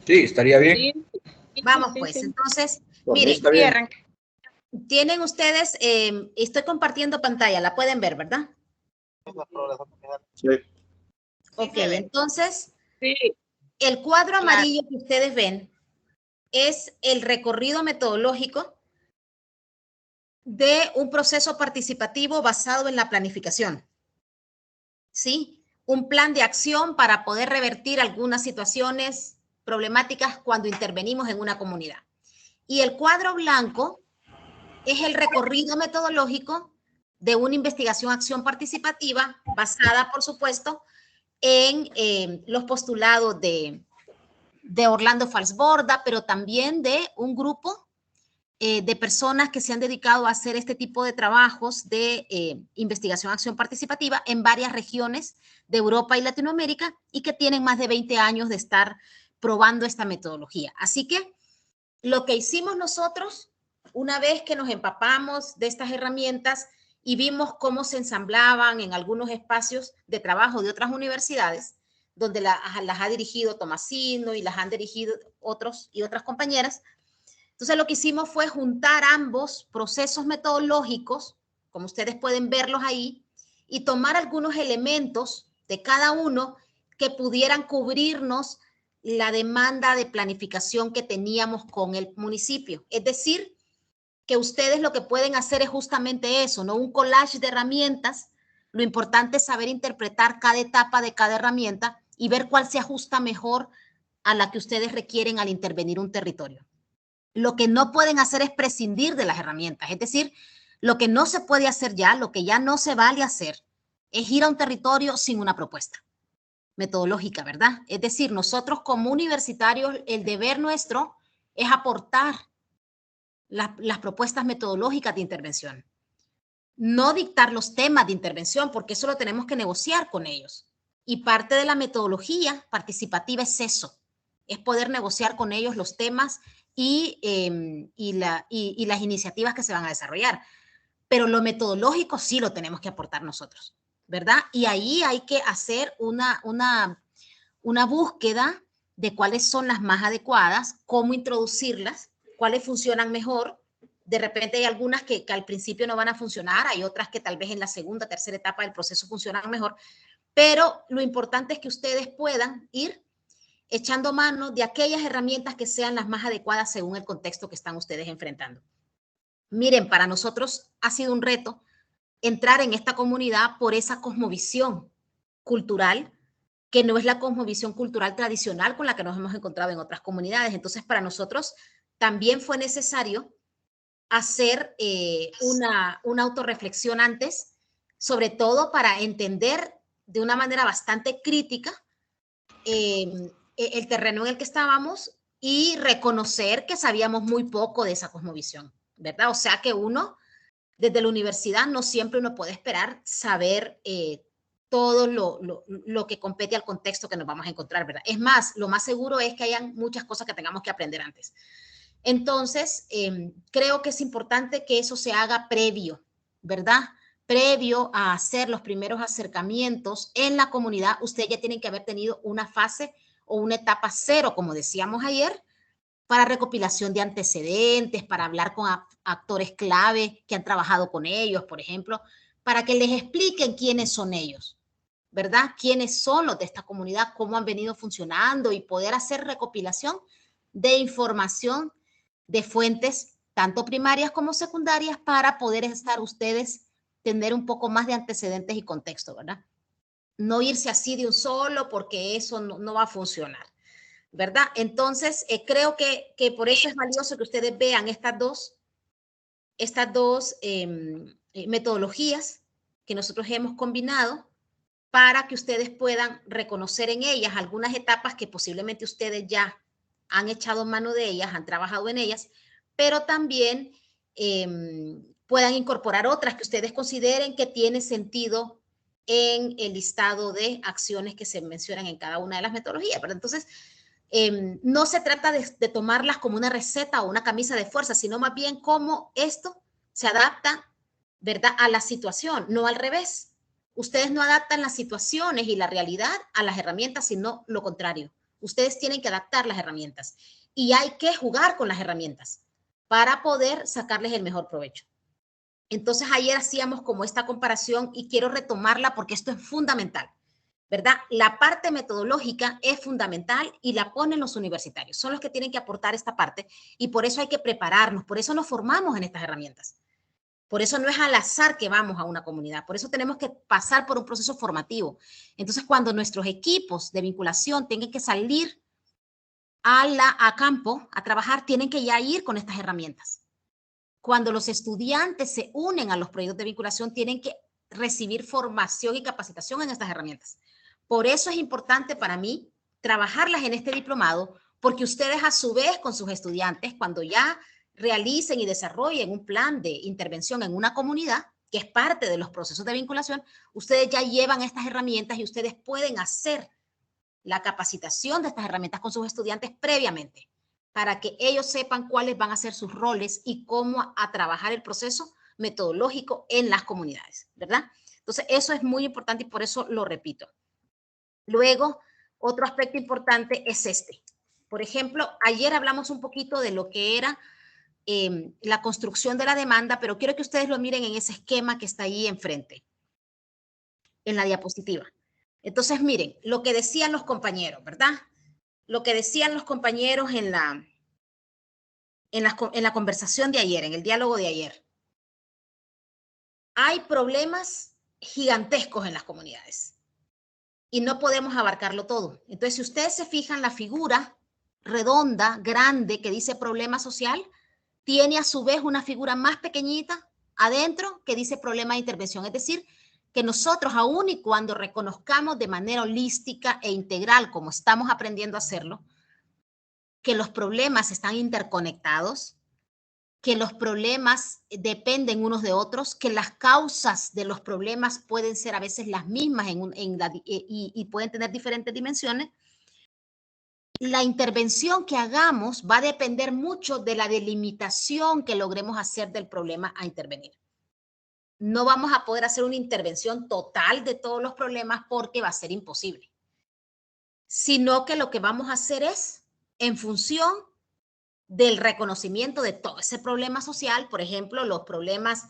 Sí, estaría bien. Sí. Vamos pues, entonces, Por mí miren, está bien. tienen ustedes, estoy compartiendo pantalla, la pueden ver, ¿verdad? Sí. Ok, entonces, Sí. el cuadro amarillo que ustedes ven es el recorrido metodológico de un proceso participativo basado en la planificación. ¿Sí? Un plan de acción para poder revertir algunas situaciones problemáticas cuando intervenimos en una comunidad. Y el cuadro blanco es el recorrido metodológico de una investigación-acción participativa basada, por supuesto, en los postulados de Orlando Falsborda, pero también de un grupo de personas que se han dedicado a hacer este tipo de trabajos de investigación-acción participativa en varias regiones de Europa y Latinoamérica y que tienen más de 20 años de estar probando esta metodología. Así que lo que hicimos nosotros, una vez que nos empapamos de estas herramientas y vimos cómo se ensamblaban en algunos espacios de trabajo de otras universidades, donde las ha dirigido Tomasino y las han dirigido otros y otras compañeras, entonces lo que hicimos fue juntar ambos procesos metodológicos, como ustedes pueden verlos ahí, y tomar algunos elementos de cada uno que pudieran cubrirnos la demanda de planificación que teníamos con el municipio. Es decir, que ustedes lo que pueden hacer es justamente eso, ¿no? Un collage de herramientas. Lo importante es saber interpretar cada etapa de cada herramienta y ver cuál se ajusta mejor a la que ustedes requieren al intervenir un territorio. Lo que no pueden hacer es prescindir de las herramientas, es decir, lo que no se puede hacer ya, lo que ya no se vale hacer, es ir a un territorio sin una propuesta metodológica, ¿verdad? Es decir, nosotros como universitarios, el deber nuestro es aportar las propuestas metodológicas de intervención, no dictar los temas de intervención, porque eso lo tenemos que negociar con ellos. Y parte de la metodología participativa es eso, es poder negociar con ellos los temas y las iniciativas que se van a desarrollar. Pero lo metodológico sí lo tenemos que aportar nosotros, ¿verdad? Y ahí hay que hacer una búsqueda de cuáles son las más adecuadas, cómo introducirlas, cuáles funcionan mejor. De repente hay algunas que al principio no van a funcionar, hay otras que tal vez en la segunda, tercera etapa del proceso funcionan mejor, pero lo importante es que ustedes puedan ir echando mano de aquellas herramientas que sean las más adecuadas según el contexto que están ustedes enfrentando. Miren, para nosotros ha sido un reto entrar en esta comunidad por esa cosmovisión cultural, que no es la cosmovisión cultural tradicional con la que nos hemos encontrado en otras comunidades. Entonces, para nosotros también fue necesario hacer una autorreflexión antes, sobre todo para entender de una manera bastante crítica el terreno en el que estábamos y reconocer que sabíamos muy poco de esa cosmovisión, ¿verdad? O sea que uno, desde la universidad, no siempre uno puede esperar saber todo lo que compete al contexto que nos vamos a encontrar, ¿verdad? Es más, lo más seguro es que hayan muchas cosas que tengamos que aprender antes. Entonces, creo que es importante que eso se haga previo, ¿verdad? Previo a hacer los primeros acercamientos en la comunidad, usted ya tiene que haber tenido una fase o una etapa cero, como decíamos ayer, para recopilación de antecedentes, para hablar con actores clave que han trabajado con ellos, por ejemplo, para que les expliquen quiénes son ellos, ¿verdad? Quiénes son los de esta comunidad, cómo han venido funcionando y poder hacer recopilación de información de fuentes tanto primarias como secundarias para poder estar ustedes, tener un poco más de antecedentes y contexto, ¿verdad? No irse así de un solo porque eso no va a funcionar, ¿verdad? Entonces, creo que por eso es valioso que ustedes vean estas dos metodologías que nosotros hemos combinado para que ustedes puedan reconocer en ellas algunas etapas que posiblemente ustedes ya han echado mano de ellas, han trabajado en ellas, pero también puedan incorporar otras que ustedes consideren que tiene sentido en el listado de acciones que se mencionan en cada una de las metodologías. Pero entonces, no se trata de tomarlas como una receta o una camisa de fuerza, sino más bien cómo esto se adapta, ¿verdad?, a la situación, no al revés. Ustedes no adaptan las situaciones y la realidad a las herramientas, sino lo contrario. Ustedes tienen que adaptar las herramientas y hay que jugar con las herramientas para poder sacarles el mejor provecho. Entonces, ayer hacíamos como esta comparación y quiero retomarla porque esto es fundamental, ¿verdad? La parte metodológica es fundamental y la ponen los universitarios. Son los que tienen que aportar esta parte y por eso hay que prepararnos, por eso nos formamos en estas herramientas. Por eso no es al azar que vamos a una comunidad, por eso tenemos que pasar por un proceso formativo. Entonces, cuando nuestros equipos de vinculación tengan que salir a campo a trabajar, tienen que ya ir con estas herramientas. Cuando los estudiantes se unen a los proyectos de vinculación, tienen que recibir formación y capacitación en estas herramientas. Por eso es importante para mí trabajarlas en este diplomado, porque ustedes a su vez con sus estudiantes, cuando ya realicen y desarrollen un plan de intervención en una comunidad, que es parte de los procesos de vinculación, ustedes ya llevan estas herramientas y ustedes pueden hacer la capacitación de estas herramientas con sus estudiantes previamente, para que ellos sepan cuáles van a ser sus roles y cómo a trabajar el proceso metodológico en las comunidades, ¿verdad? Entonces, eso es muy importante y por eso lo repito. Luego, otro aspecto importante es este. Por ejemplo, ayer hablamos un poquito de lo que era la construcción de la demanda, pero quiero que ustedes lo miren en ese esquema que está ahí enfrente, en la diapositiva. Entonces, miren, lo que decían los compañeros, ¿verdad? Lo que decían los compañeros en la conversación de ayer, en el diálogo de ayer. Hay problemas gigantescos en las comunidades y no podemos abarcarlo todo. Entonces, si ustedes se fijan, la figura redonda, grande, que dice problema social, tiene a su vez una figura más pequeñita adentro que dice problema de intervención. Es decir, que nosotros, aun y cuando reconozcamos de manera holística e integral, como estamos aprendiendo a hacerlo, que los problemas están interconectados, que los problemas dependen unos de otros, que las causas de los problemas pueden ser a veces las mismas y pueden tener diferentes dimensiones. La intervención que hagamos va a depender mucho de la delimitación que logremos hacer del problema a intervenir. No vamos a poder hacer una intervención total de todos los problemas porque va a ser imposible, sino que lo que vamos a hacer es en función del reconocimiento de todo ese problema social, por ejemplo, los problemas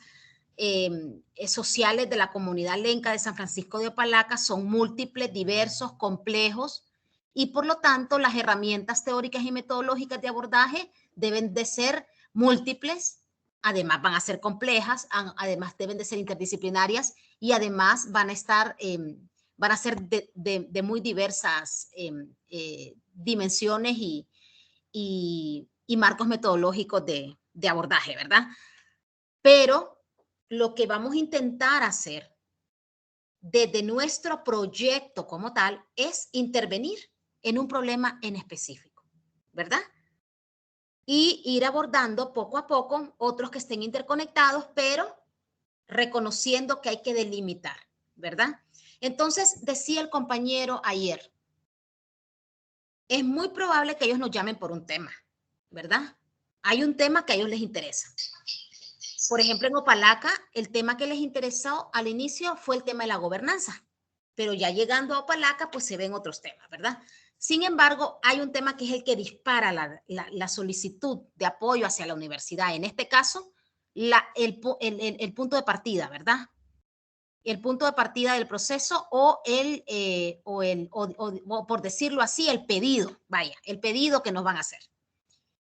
sociales de la comunidad lenca de San Francisco de Opalaca son múltiples, diversos, complejos, y por lo tanto las herramientas teóricas y metodológicas de abordaje deben de ser múltiples, además van a ser complejas, además deben de ser interdisciplinarias y además van a estar, van a ser de muy diversas dimensiones y marcos metodológicos de abordaje, ¿verdad? Pero lo que vamos a intentar hacer desde nuestro proyecto como tal es intervenir en un problema en específico, ¿verdad? Y ir abordando poco a poco otros que estén interconectados, pero reconociendo que hay que delimitar, ¿verdad? Entonces, decía el compañero ayer, es muy probable que ellos nos llamen por un tema, ¿verdad? Hay un tema que a ellos les interesa. Por ejemplo, en Opalaca, el tema que les interesó al inicio fue el tema de la gobernanza, pero ya llegando a Opalaca, pues se ven otros temas, ¿verdad? Sin embargo, hay un tema que es el que dispara la solicitud de apoyo hacia la universidad. En este caso, el punto de partida, ¿verdad? El punto de partida del proceso o por decirlo así, el pedido, vaya, el pedido que nos van a hacer.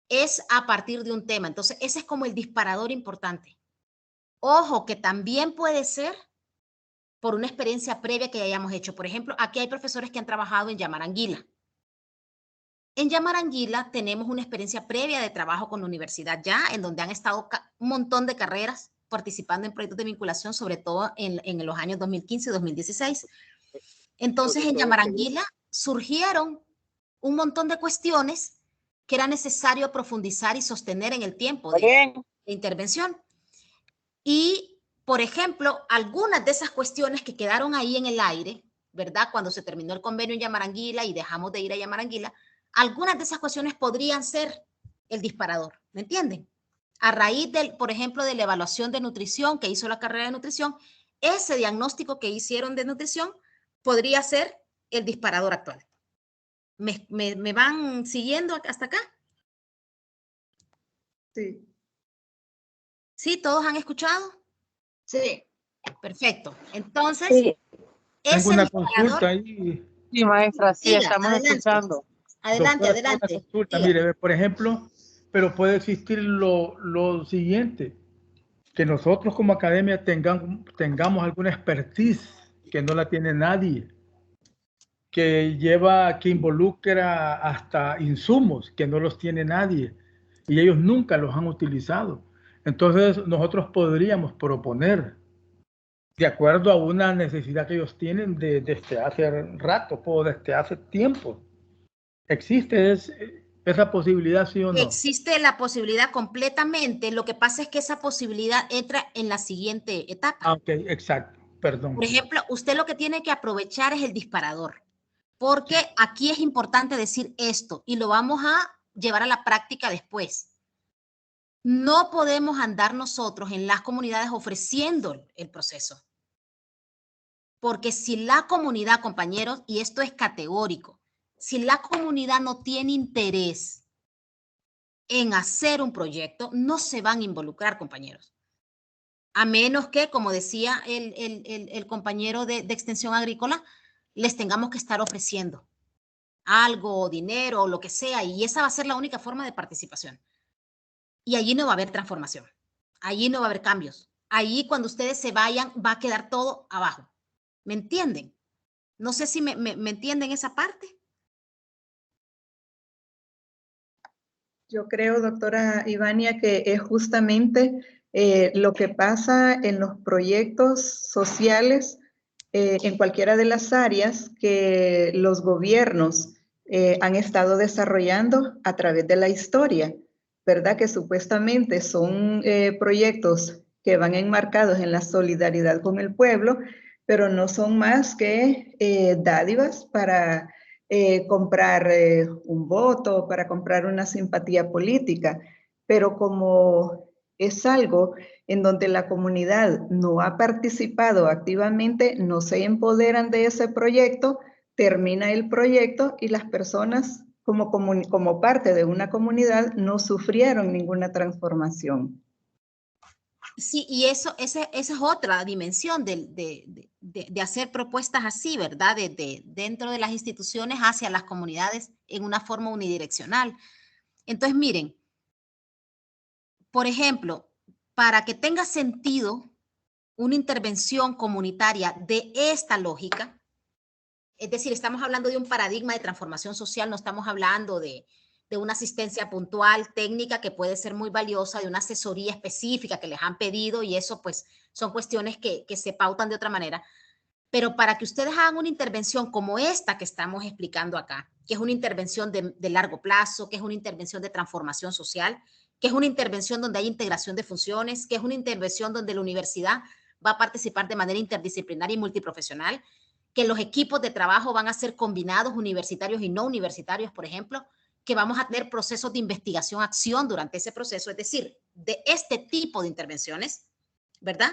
Es a partir de un tema. Entonces, ese es como el disparador importante. Ojo, que también puede ser por una experiencia previa que hayamos hecho. Por ejemplo, aquí hay profesores que han trabajado en Yamaranguila. En Yamaranguila tenemos una experiencia previa de trabajo con la universidad ya, en donde han estado un montón de carreras participando en proyectos de vinculación, sobre todo en los años 2015 y 2016. Entonces, en Yamaranguila surgieron un montón de cuestiones que era necesario profundizar y sostener en el tiempo de intervención. Y, por ejemplo, algunas de esas cuestiones que quedaron ahí en el aire, ¿verdad? Cuando se terminó el convenio en Yamaranguila y dejamos de ir a Yamaranguila, algunas de esas cuestiones podrían ser el disparador, ¿me entienden? A raíz, por ejemplo, de la evaluación de nutrición que hizo la carrera de nutrición, ese diagnóstico que hicieron de nutrición podría ser el disparador actual. ¿Me van siguiendo hasta acá? Sí. ¿Sí? ¿Todos han escuchado? Sí. Perfecto. Entonces, Sí. Tengo el una disparador. consulta ahí. Sí, maestra, sí, Diga, estamos adelante. escuchando. Adelante, Doctora, tengo una adelante. consulta. Diga. Mire, por ejemplo, pero puede existir lo siguiente, que nosotros como academia tengamos alguna expertise que no la tiene nadie, que involucra hasta insumos que no los tiene nadie y ellos nunca los han utilizado. Entonces nosotros podríamos proponer, de acuerdo a una necesidad que ellos tienen desde hace rato o desde hace tiempo. ¿Existe esa posibilidad, sí o no? Existe la posibilidad completamente. Lo que pasa es que esa posibilidad entra en la siguiente etapa. Ah, ok, exacto. Perdón. Por ejemplo, usted lo que tiene que aprovechar es el disparador, porque aquí es importante decir esto y lo vamos a llevar a la práctica después. No podemos andar nosotros en las comunidades ofreciendo el proceso. Porque si la comunidad, compañeros, y esto es categórico, si la comunidad no tiene interés en hacer un proyecto, no se van a involucrar, compañeros. A menos que, como decía el compañero de extensión agrícola, les tengamos que estar ofreciendo algo, dinero, o lo que sea, y esa va a ser la única forma de participación. Y allí no va a haber transformación, allí no va a haber cambios. Allí cuando ustedes se vayan va a quedar todo abajo. ¿Me entienden? No sé si me entienden esa parte. Yo creo, doctora Ivania, que es justamente lo que pasa en los proyectos sociales en cualquiera de las áreas que los gobiernos han estado desarrollando a través de la historia, ¿verdad? Que supuestamente son proyectos que van enmarcados en la solidaridad con el pueblo, pero no son más que dádivas para comprar un voto, para comprar una simpatía política, pero como es algo en donde la comunidad no ha participado activamente, no se empoderan de ese proyecto, termina el proyecto y las personas como parte de una comunidad no sufrieron ninguna transformación. Sí, y esa es otra dimensión de hacer propuestas así, ¿verdad? Dentro de las instituciones hacia las comunidades en una forma unidireccional. Entonces, miren, por ejemplo, para que tenga sentido una intervención comunitaria de esta lógica, es decir, estamos hablando de un paradigma de transformación social, no estamos hablando de una asistencia puntual, técnica, que puede ser muy valiosa, de una asesoría específica que les han pedido, y eso pues son cuestiones que se pautan de otra manera. Pero para que ustedes hagan una intervención como esta que estamos explicando acá, que es una intervención de largo plazo, que es una intervención de transformación social, que es una intervención donde hay integración de funciones, que es una intervención donde la universidad va a participar de manera interdisciplinaria y multiprofesional, que los equipos de trabajo van a ser combinados, universitarios y no universitarios, por ejemplo, que vamos a tener procesos de investigación-acción durante ese proceso, es decir, de este tipo de intervenciones, ¿verdad?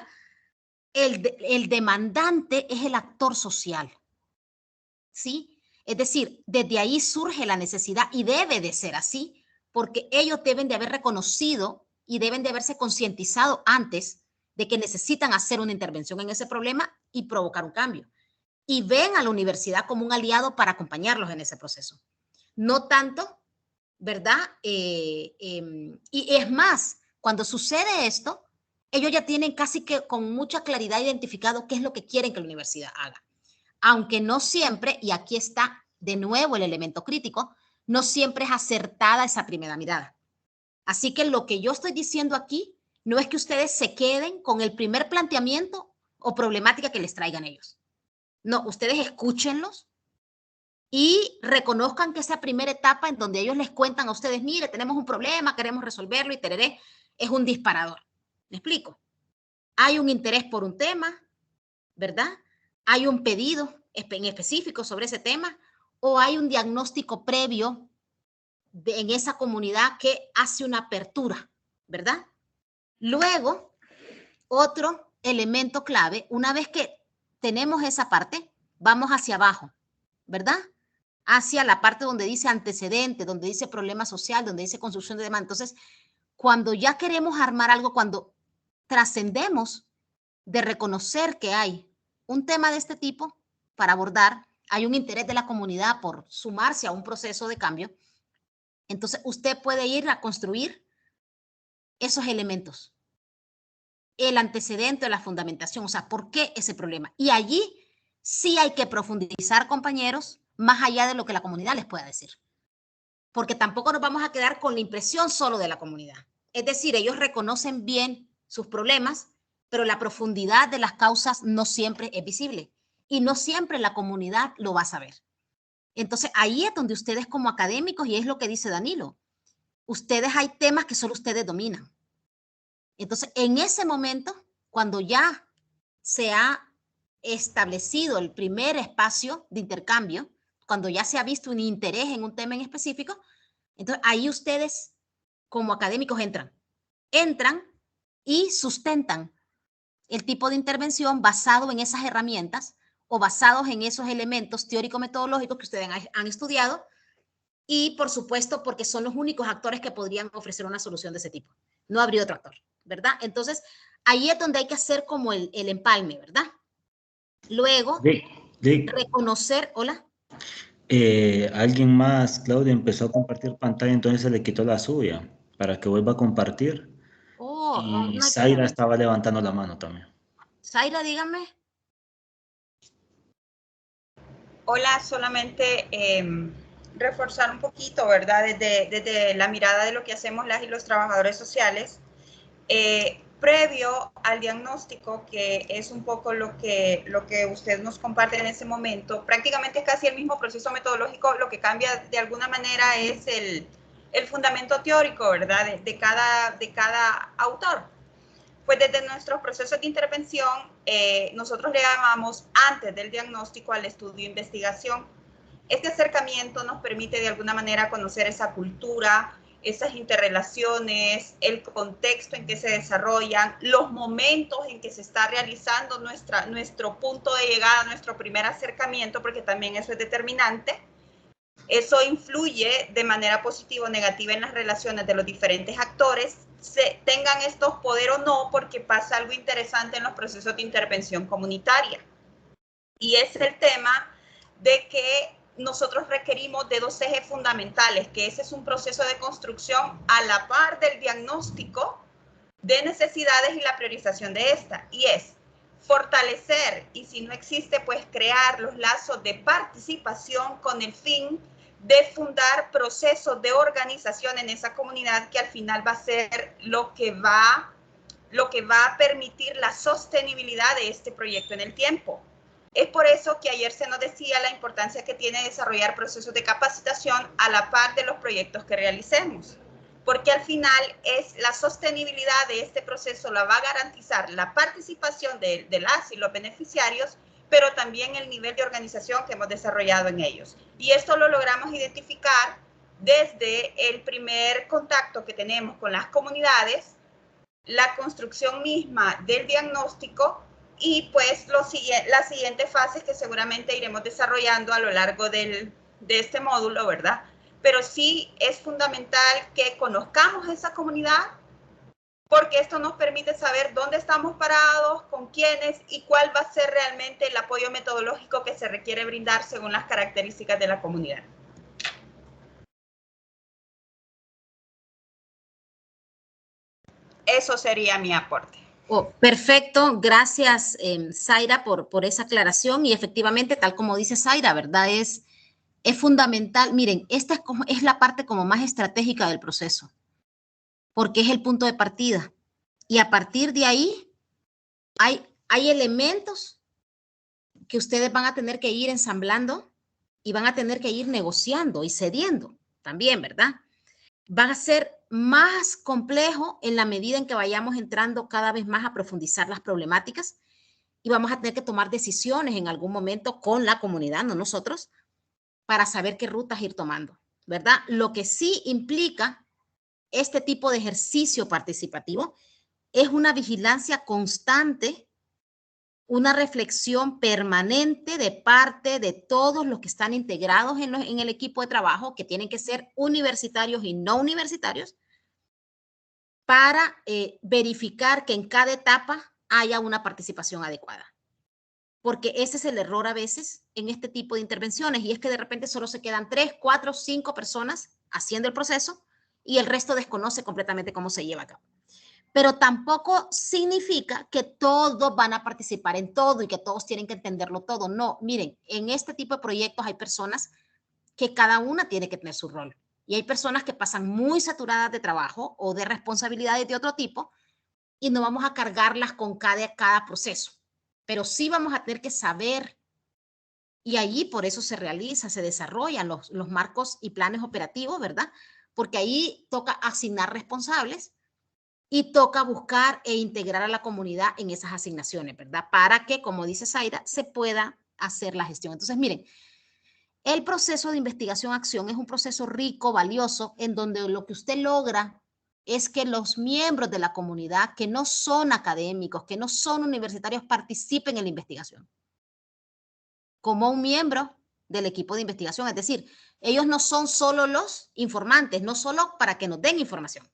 El demandante es el actor social, ¿sí? Es decir, desde ahí surge la necesidad y debe de ser así, porque ellos deben de haber reconocido y deben de haberse concientizado antes de que necesitan hacer una intervención en ese problema y provocar un cambio. Y ven a la universidad como un aliado para acompañarlos en ese proceso. No tanto, ¿verdad? Y es más, cuando sucede esto, ellos ya tienen casi que con mucha claridad identificado qué es lo que quieren que la universidad haga. Aunque no siempre, y aquí está de nuevo el elemento crítico, no siempre es acertada esa primera mirada. Así que lo que yo estoy diciendo aquí no es que ustedes se queden con el primer planteamiento o problemática que les traigan ellos. No, ustedes escúchenlos y reconozcan que esa primera etapa en donde ellos les cuentan a ustedes, mire, tenemos un problema, queremos resolverlo y tereré, es un disparador. ¿Me explico? Hay un interés por un tema, ¿verdad? Hay un pedido en específico sobre ese tema o hay un diagnóstico previo en esa comunidad que hace una apertura, ¿verdad? Luego, otro elemento clave, una vez que tenemos esa parte, vamos hacia abajo, ¿verdad? hacia la parte donde dice antecedente, donde dice problema social, donde dice construcción de demanda. Entonces, cuando ya queremos armar algo, cuando trascendemos de reconocer que hay un tema de este tipo para abordar, hay un interés de la comunidad por sumarse a un proceso de cambio, entonces usted puede ir a construir esos elementos, el antecedente o la fundamentación, o sea, ¿por qué ese problema? Y allí sí hay que profundizar, compañeros, más allá de lo que la comunidad les pueda decir. Porque tampoco nos vamos a quedar con la impresión solo de la comunidad. Es decir, ellos reconocen bien sus problemas, pero la profundidad de las causas no siempre es visible y no siempre la comunidad lo va a saber. Entonces, ahí es donde ustedes como académicos, y es lo que dice Danilo, ustedes hay temas que solo ustedes dominan. Entonces, en ese momento, cuando ya se ha establecido el primer espacio de intercambio, cuando ya se ha visto un interés en un tema en específico, entonces ahí ustedes como académicos entran y sustentan el tipo de intervención basado en esas herramientas o basados en esos elementos teórico-metodológicos que ustedes han estudiado y, por supuesto, porque son los únicos actores que podrían ofrecer una solución de ese tipo. No habría otro actor, ¿verdad? Entonces, ahí es donde hay que hacer como el empalme, ¿verdad? Luego, reconocer, hola. Alguien más, Claudia, empezó a compartir pantalla, entonces se le quitó la suya para que vuelva a compartir. Oh, Y no hay Zaira problema. estaba levantando la mano también. Zaira, dígame. Hola, solamente reforzar un poquito, ¿verdad? Desde la mirada de lo que hacemos las y los trabajadores sociales, previo al diagnóstico, que es un poco lo que usted nos comparte en ese momento, prácticamente casi el mismo proceso metodológico, lo que cambia de alguna manera es el fundamento teórico, ¿verdad? De cada autor. Pues desde nuestros procesos de intervención, nosotros le llamamos antes del diagnóstico al estudio e investigación. Este acercamiento nos permite de alguna manera conocer esa cultura, esas interrelaciones, el contexto en que se desarrollan, los momentos en que se está realizando nuestro punto de llegada, nuestro primer acercamiento, porque también eso es determinante. Eso influye de manera positiva o negativa en las relaciones de los diferentes actores, tengan estos poder o no, porque pasa algo interesante en los procesos de intervención comunitaria. Y es el tema de que nosotros requerimos de dos ejes fundamentales, que ese es un proceso de construcción a la par del diagnóstico de necesidades y la priorización de esta, y es fortalecer, y si no existe, pues crear los lazos de participación con el fin de fundar procesos de organización en esa comunidad que al final va a ser lo que va a permitir la sostenibilidad de este proyecto en el tiempo. Es por eso que ayer se nos decía la importancia que tiene desarrollar procesos de capacitación a la par de los proyectos que realicemos, porque al final es la sostenibilidad de este proceso la va a garantizar la participación de las y los beneficiarios, pero también el nivel de organización que hemos desarrollado en ellos. Y esto lo logramos identificar desde el primer contacto que tenemos con las comunidades, la construcción misma del diagnóstico y pues las siguientes fases que seguramente iremos desarrollando a lo largo de este módulo, ¿verdad? Pero sí es fundamental que conozcamos esa comunidad, porque esto nos permite saber dónde estamos parados, con quiénes y cuál va a ser realmente el apoyo metodológico que se requiere brindar según las características de la comunidad. Eso sería mi aporte. Oh, perfecto, gracias Zaira por esa aclaración y efectivamente, tal como dice Zaira, ¿verdad? Es fundamental. Miren, esta es la parte como más estratégica del proceso, porque es el punto de partida. Y a partir de ahí hay elementos que ustedes van a tener que ir ensamblando y van a tener que ir negociando y cediendo también, ¿verdad? Va a ser más complejo en la medida en que vayamos entrando cada vez más a profundizar las problemáticas y vamos a tener que tomar decisiones en algún momento con la comunidad, no nosotros, para saber qué rutas ir tomando, ¿verdad? Lo que sí implica este tipo de ejercicio participativo es una vigilancia constante una reflexión permanente de parte de todos los que están integrados en el equipo de trabajo, que tienen que ser universitarios y no universitarios, para verificar que en cada etapa haya una participación adecuada. Porque ese es el error a veces en este tipo de intervenciones, y es que de repente solo se quedan 3, 4, 5 personas haciendo el proceso y el resto desconoce completamente cómo se lleva a cabo. Pero tampoco significa que todos van a participar en todo y que todos tienen que entenderlo todo. No, miren, en este tipo de proyectos hay personas que cada una tiene que tener su rol. Y hay personas que pasan muy saturadas de trabajo o de responsabilidades de otro tipo y no vamos a cargarlas con cada proceso. Pero sí vamos a tener que saber, y allí por eso se desarrollan los marcos y planes operativos, ¿verdad? Porque ahí toca asignar responsables y toca buscar e integrar a la comunidad en esas asignaciones, ¿verdad? Para que, como dice Zaira, se pueda hacer la gestión. Entonces, miren, el proceso de investigación-acción es un proceso rico, valioso, en donde lo que usted logra es que los miembros de la comunidad que no son académicos, que no son universitarios, participen en la investigación como un miembro del equipo de investigación. Es decir, ellos no son solo los informantes, no solo para que nos den información,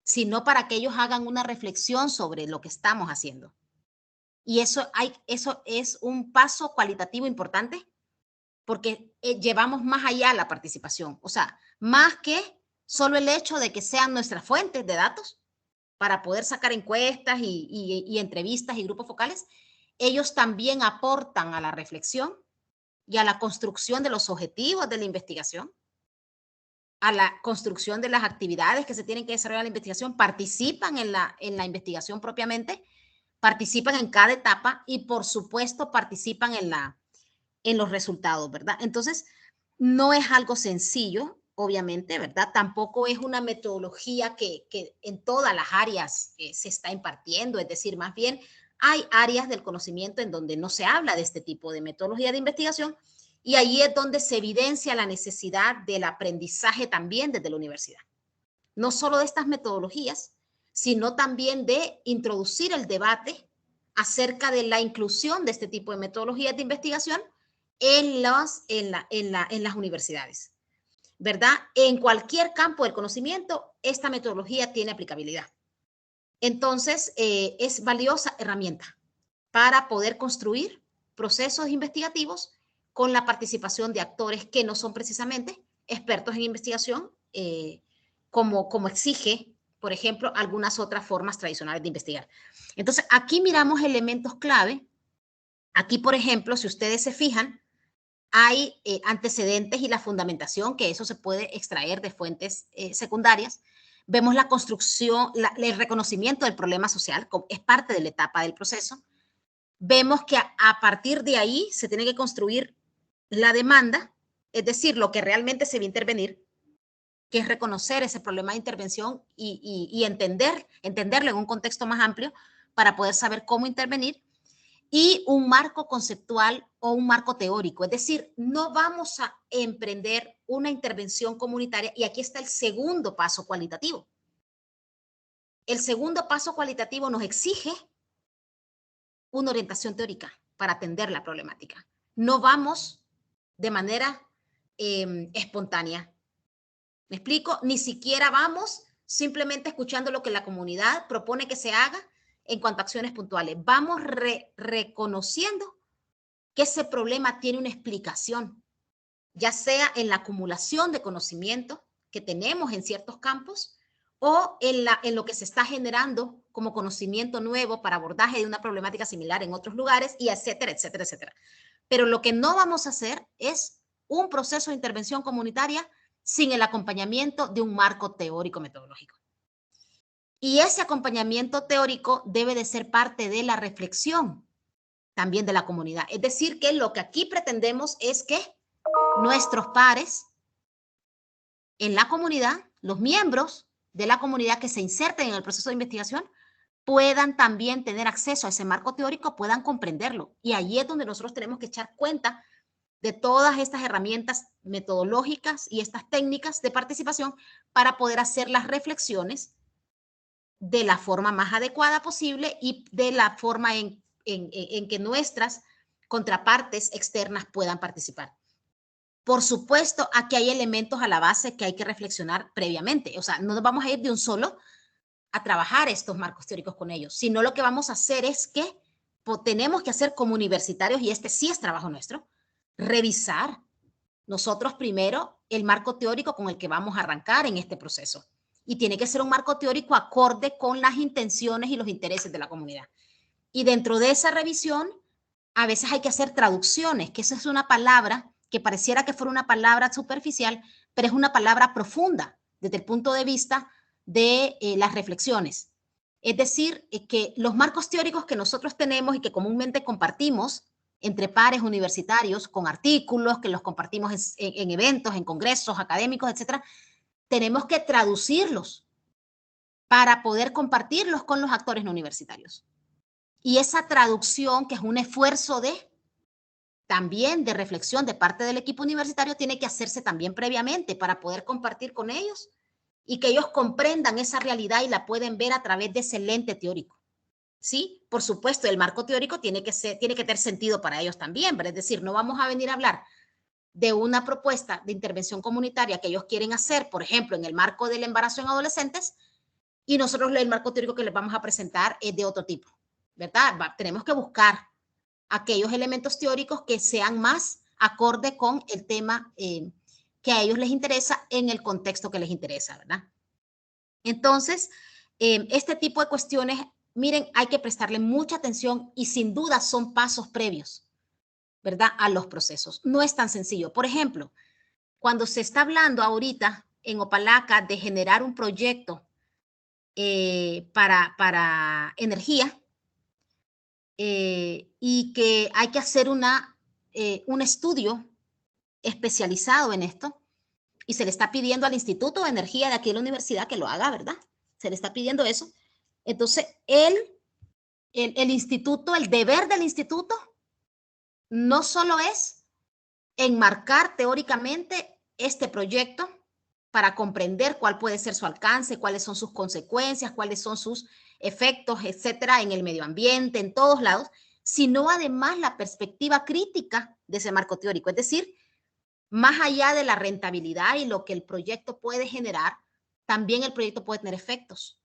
sino para que ellos hagan una reflexión sobre lo que estamos haciendo. Y eso es un paso cualitativo importante, porque llevamos más allá la participación. O sea, más que solo el hecho de que sean nuestras fuentes de datos para poder sacar encuestas y entrevistas y grupos focales, ellos también aportan a la reflexión y a la construcción de los objetivos de la investigación, a la construcción de las actividades que se tienen que desarrollar en la investigación, participan en la investigación propiamente, participan en cada etapa y, por supuesto, participan en los resultados, ¿verdad? Entonces, no es algo sencillo, obviamente, ¿verdad? Tampoco es una metodología que en todas las áreas se está impartiendo, es decir, más bien hay áreas del conocimiento en donde no se habla de este tipo de metodología de investigación, y ahí es donde se evidencia la necesidad del aprendizaje también desde la universidad. No solo de estas metodologías, sino también de introducir el debate acerca de la inclusión de este tipo de metodologías de investigación en las universidades, ¿verdad? En cualquier campo del conocimiento, esta metodología tiene aplicabilidad. Entonces, es valiosa herramienta para poder construir procesos investigativos con la participación de actores que no son precisamente expertos en investigación, como exige, por ejemplo, algunas otras formas tradicionales de investigar. Entonces, aquí miramos elementos clave. Aquí, por ejemplo, si ustedes se fijan, hay antecedentes y la fundamentación, que eso se puede extraer de fuentes secundarias. Vemos la construcción, el reconocimiento del problema social, es parte de la etapa del proceso. Vemos que a partir de ahí se tiene que construir la demanda, es decir, lo que realmente se va a intervenir, que es reconocer ese problema de intervención y entenderlo en un contexto más amplio para poder saber cómo intervenir, y un marco conceptual o un marco teórico. Es decir, no vamos a emprender una intervención comunitaria, y aquí está el segundo paso cualitativo. El segundo paso cualitativo nos exige una orientación teórica para atender la problemática. No vamos de manera espontánea. ¿Me explico? Ni siquiera vamos simplemente escuchando lo que la comunidad propone que se haga en cuanto a acciones puntuales. Vamos reconociendo que ese problema tiene una explicación, ya sea en la acumulación de conocimiento que tenemos en ciertos campos o en lo que se está generando como conocimiento nuevo para abordaje de una problemática similar en otros lugares, y etcétera, etcétera, etcétera. Pero lo que no vamos a hacer es un proceso de intervención comunitaria sin el acompañamiento de un marco teórico metodológico. Y ese acompañamiento teórico debe de ser parte de la reflexión también de la comunidad. Es decir, que lo que aquí pretendemos es que nuestros pares en la comunidad, los miembros de la comunidad que se inserten en el proceso de investigación, puedan también tener acceso a ese marco teórico, puedan comprenderlo. Y ahí es donde nosotros tenemos que echar cuenta de todas estas herramientas metodológicas y estas técnicas de participación para poder hacer las reflexiones de la forma más adecuada posible y de la forma en en que nuestras contrapartes externas puedan participar. Por supuesto, aquí hay elementos a la base que hay que reflexionar previamente. O sea, no nos vamos a ir de un solo a trabajar estos marcos teóricos con ellos, sino lo que vamos a hacer es que tenemos que hacer como universitarios, y este sí es trabajo nuestro, revisar nosotros primero el marco teórico con el que vamos a arrancar en este proceso. Y tiene que ser un marco teórico acorde con las intenciones y los intereses de la comunidad. Y dentro de esa revisión, a veces hay que hacer traducciones, que esa es una palabra que pareciera que fuera una palabra superficial, pero es una palabra profunda desde el punto de vista de las reflexiones. Es decir, que los marcos teóricos que nosotros tenemos y que comúnmente compartimos entre pares universitarios, con artículos que los compartimos en eventos, en congresos académicos, etcétera, tenemos que traducirlos para poder compartirlos con los actores no universitarios. Y esa traducción, que es un esfuerzo también de reflexión de parte del equipo universitario, tiene que hacerse también previamente para poder compartir con ellos y que ellos comprendan esa realidad y la pueden ver a través de ese lente teórico. Sí, por supuesto, el marco teórico tiene que tener sentido para ellos también, pero es decir, no vamos a venir a hablar de una propuesta de intervención comunitaria que ellos quieren hacer, por ejemplo, en el marco del embarazo en adolescentes, y nosotros el marco teórico que les vamos a presentar es de otro tipo, ¿verdad? Tenemos que buscar aquellos elementos teóricos que sean más acorde con el tema que a ellos les interesa en el contexto que les interesa, ¿verdad? Entonces, este tipo de cuestiones, miren, hay que prestarle mucha atención y sin duda son pasos previos, ¿verdad? A los procesos. No es tan sencillo. Por ejemplo, cuando se está hablando ahorita en Opalaca de generar un proyecto para energía y que hay que hacer un estudio especializado en esto y se le está pidiendo al Instituto de Energía de aquí de la universidad que lo haga, ¿verdad? Se le está pidiendo eso. Entonces, el instituto, el deber del instituto no solo es enmarcar teóricamente este proyecto para comprender cuál puede ser su alcance, cuáles son sus consecuencias, cuáles son sus efectos, etcétera, en el medio ambiente, en todos lados, sino además la perspectiva crítica de ese marco teórico. Es decir, más allá de la rentabilidad y lo que el proyecto puede generar, también el proyecto puede tener efectos.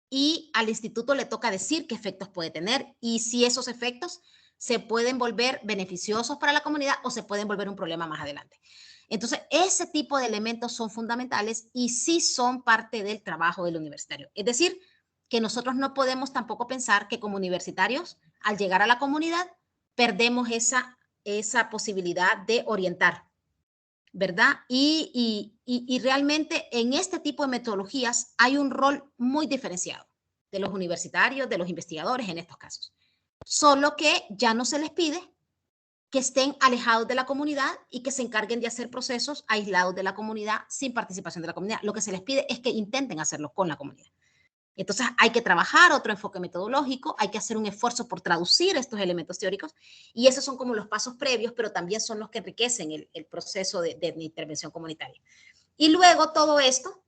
Y al instituto le toca decir qué efectos puede tener y si esos efectos se pueden volver beneficiosos para la comunidad o se pueden volver un problema más adelante. Entonces, ese tipo de elementos son fundamentales y sí son parte del trabajo del universitario. Es decir, que nosotros no podemos tampoco pensar que como universitarios, al llegar a la comunidad, perdemos esa posibilidad de orientar, ¿verdad? Y realmente en este tipo de metodologías hay un rol muy diferenciado de los universitarios, de los investigadores en estos casos. Solo que ya no se les pide que estén alejados de la comunidad y que se encarguen de hacer procesos aislados de la comunidad sin participación de la comunidad. Lo que se les pide es que intenten hacerlo con la comunidad. Entonces hay que trabajar otro enfoque metodológico, hay que hacer un esfuerzo por traducir estos elementos teóricos y esos son como los pasos previos, pero también son los que enriquecen el proceso de intervención comunitaria. Y luego todo esto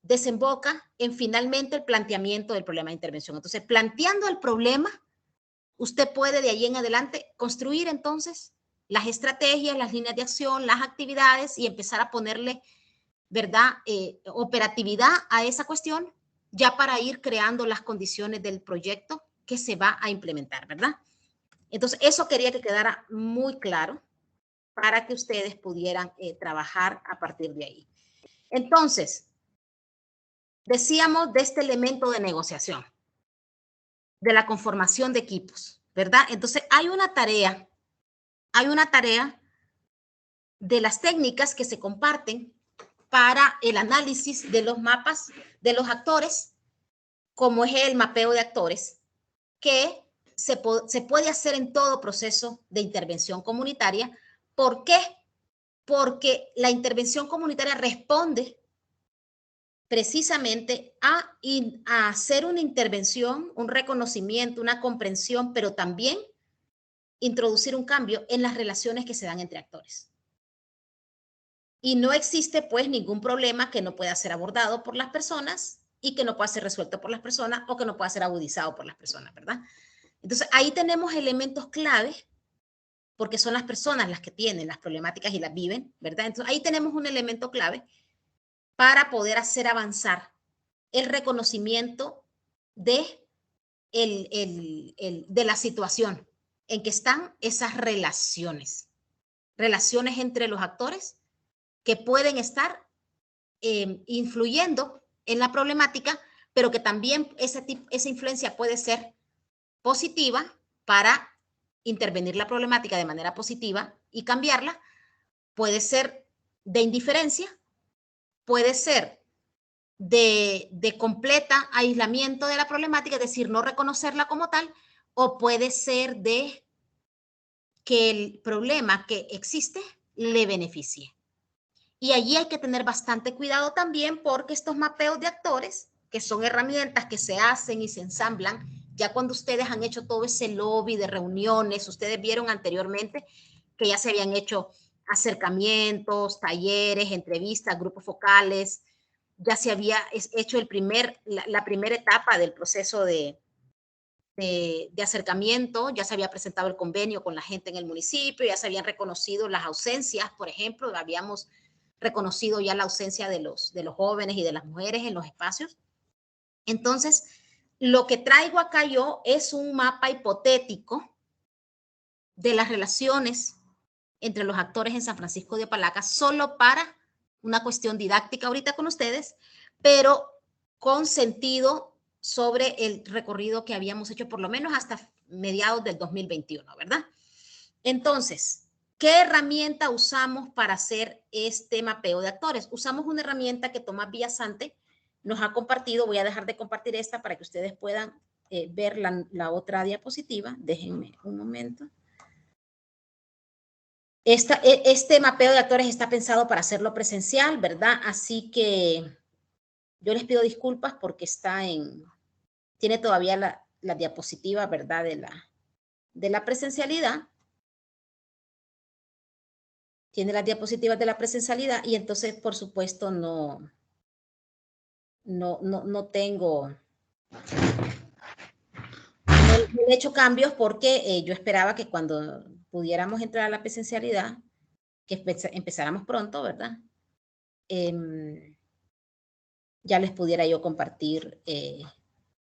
desemboca en finalmente el planteamiento del problema de intervención. Entonces, planteando el problema, usted puede de ahí en adelante construir entonces las estrategias, las líneas de acción, las actividades y empezar a ponerle, ¿verdad?, operatividad a esa cuestión ya para ir creando las condiciones del proyecto que se va a implementar, ¿verdad? Entonces, eso quería que quedara muy claro para que ustedes pudieran trabajar a partir de ahí. Entonces, decíamos de este elemento de negociación, de la conformación de equipos, ¿verdad? Entonces, hay una tarea de las técnicas que se comparten para el análisis de los mapas de los actores, como es el mapeo de actores, que se puede hacer en todo proceso de intervención comunitaria. ¿Por qué? Porque la intervención comunitaria responde precisamente a hacer una intervención, un reconocimiento, una comprensión, pero también introducir un cambio en las relaciones que se dan entre actores. Y no existe pues ningún problema que no pueda ser abordado por las personas y que no pueda ser resuelto por las personas o que no pueda ser agudizado por las personas, ¿verdad? Entonces, ahí tenemos elementos claves, porque son las personas las que tienen las problemáticas y las viven, ¿verdad? Entonces, ahí tenemos un elemento clave para poder hacer avanzar el reconocimiento de, de la situación en que están esas relaciones entre los actores que pueden estar influyendo en la problemática, pero que también esa influencia puede ser positiva para intervenir la problemática de manera positiva y cambiarla. Puede ser de indiferencia, puede ser de completa aislamiento de la problemática, es decir, no reconocerla como tal, o puede ser de que el problema que existe le beneficie. Y allí hay que tener bastante cuidado también, porque estos mapeos de actores, que son herramientas que se hacen y se ensamblan, ya cuando ustedes han hecho todo ese lobby de reuniones, ustedes vieron anteriormente que ya se habían hecho acercamientos, talleres, entrevistas, grupos focales, ya se había hecho la primera etapa del proceso de acercamiento, ya se había presentado el convenio con la gente en el municipio, ya se habían reconocido las ausencias, por ejemplo, habíamos reconocido ya la ausencia de los jóvenes y de las mujeres en los espacios. Entonces, lo que traigo acá yo es un mapa hipotético de las relaciones entre los actores en San Francisco de Apalaca, solo para una cuestión didáctica ahorita con ustedes, pero con sentido sobre el recorrido que habíamos hecho por lo menos hasta mediados del 2021, ¿verdad? Entonces, ¿qué herramienta usamos para hacer este mapeo de actores? Usamos una herramienta que Tomás Villasante nos ha compartido. Voy a dejar de compartir esta para que ustedes puedan ver la otra diapositiva. Déjenme un momento. Este mapeo de actores está pensado para hacerlo presencial, ¿verdad? Así que yo les pido disculpas porque tiene todavía la diapositiva, ¿verdad? De la presencialidad. Tiene las diapositivas de la presencialidad y entonces, por supuesto, no tengo, no he hecho cambios porque yo esperaba que cuando pudiéramos entrar a la presencialidad, que empezáramos pronto, ¿verdad? Ya les pudiera yo compartir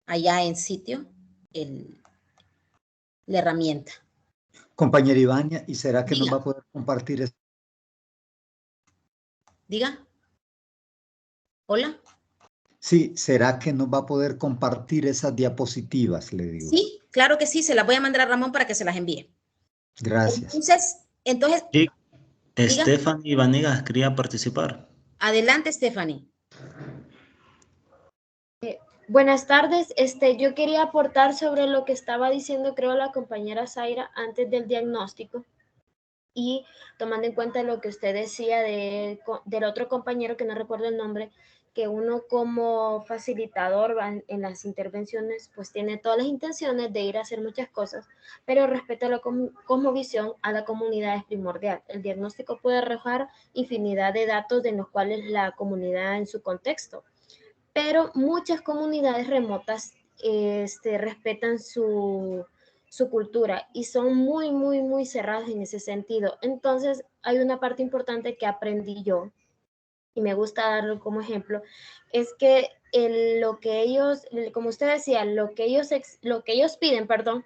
allá en sitio la herramienta. Compañera Ivania, ¿y será que Diga. nos va a poder compartir esto? Diga. Hola. Sí, ¿será que nos va a poder compartir esas diapositivas? Le digo. Sí, claro que sí, se las voy a mandar a Ramón para que se las envíe. Gracias. Entonces, Sí, diga. Stephanie Vanegas quería participar. Adelante, Stephanie. Buenas tardes. Yo quería aportar sobre lo que estaba diciendo, creo, la compañera Zaira antes del diagnóstico, y tomando en cuenta lo que usted decía del otro compañero, que no recuerdo el nombre, que uno como facilitador en las intervenciones pues tiene todas las intenciones de ir a hacer muchas cosas, pero respeto a la cosmovisión a la comunidad es primordial. El diagnóstico puede arrojar infinidad de datos en los cuales la comunidad en su contexto, pero muchas comunidades remotas respetan su cultura y son muy, muy, muy cerradas en ese sentido. Entonces, hay una parte importante que aprendí yo, y me gusta darlo como ejemplo, es que lo que ellos, como usted decía, lo que ellos piden, perdón,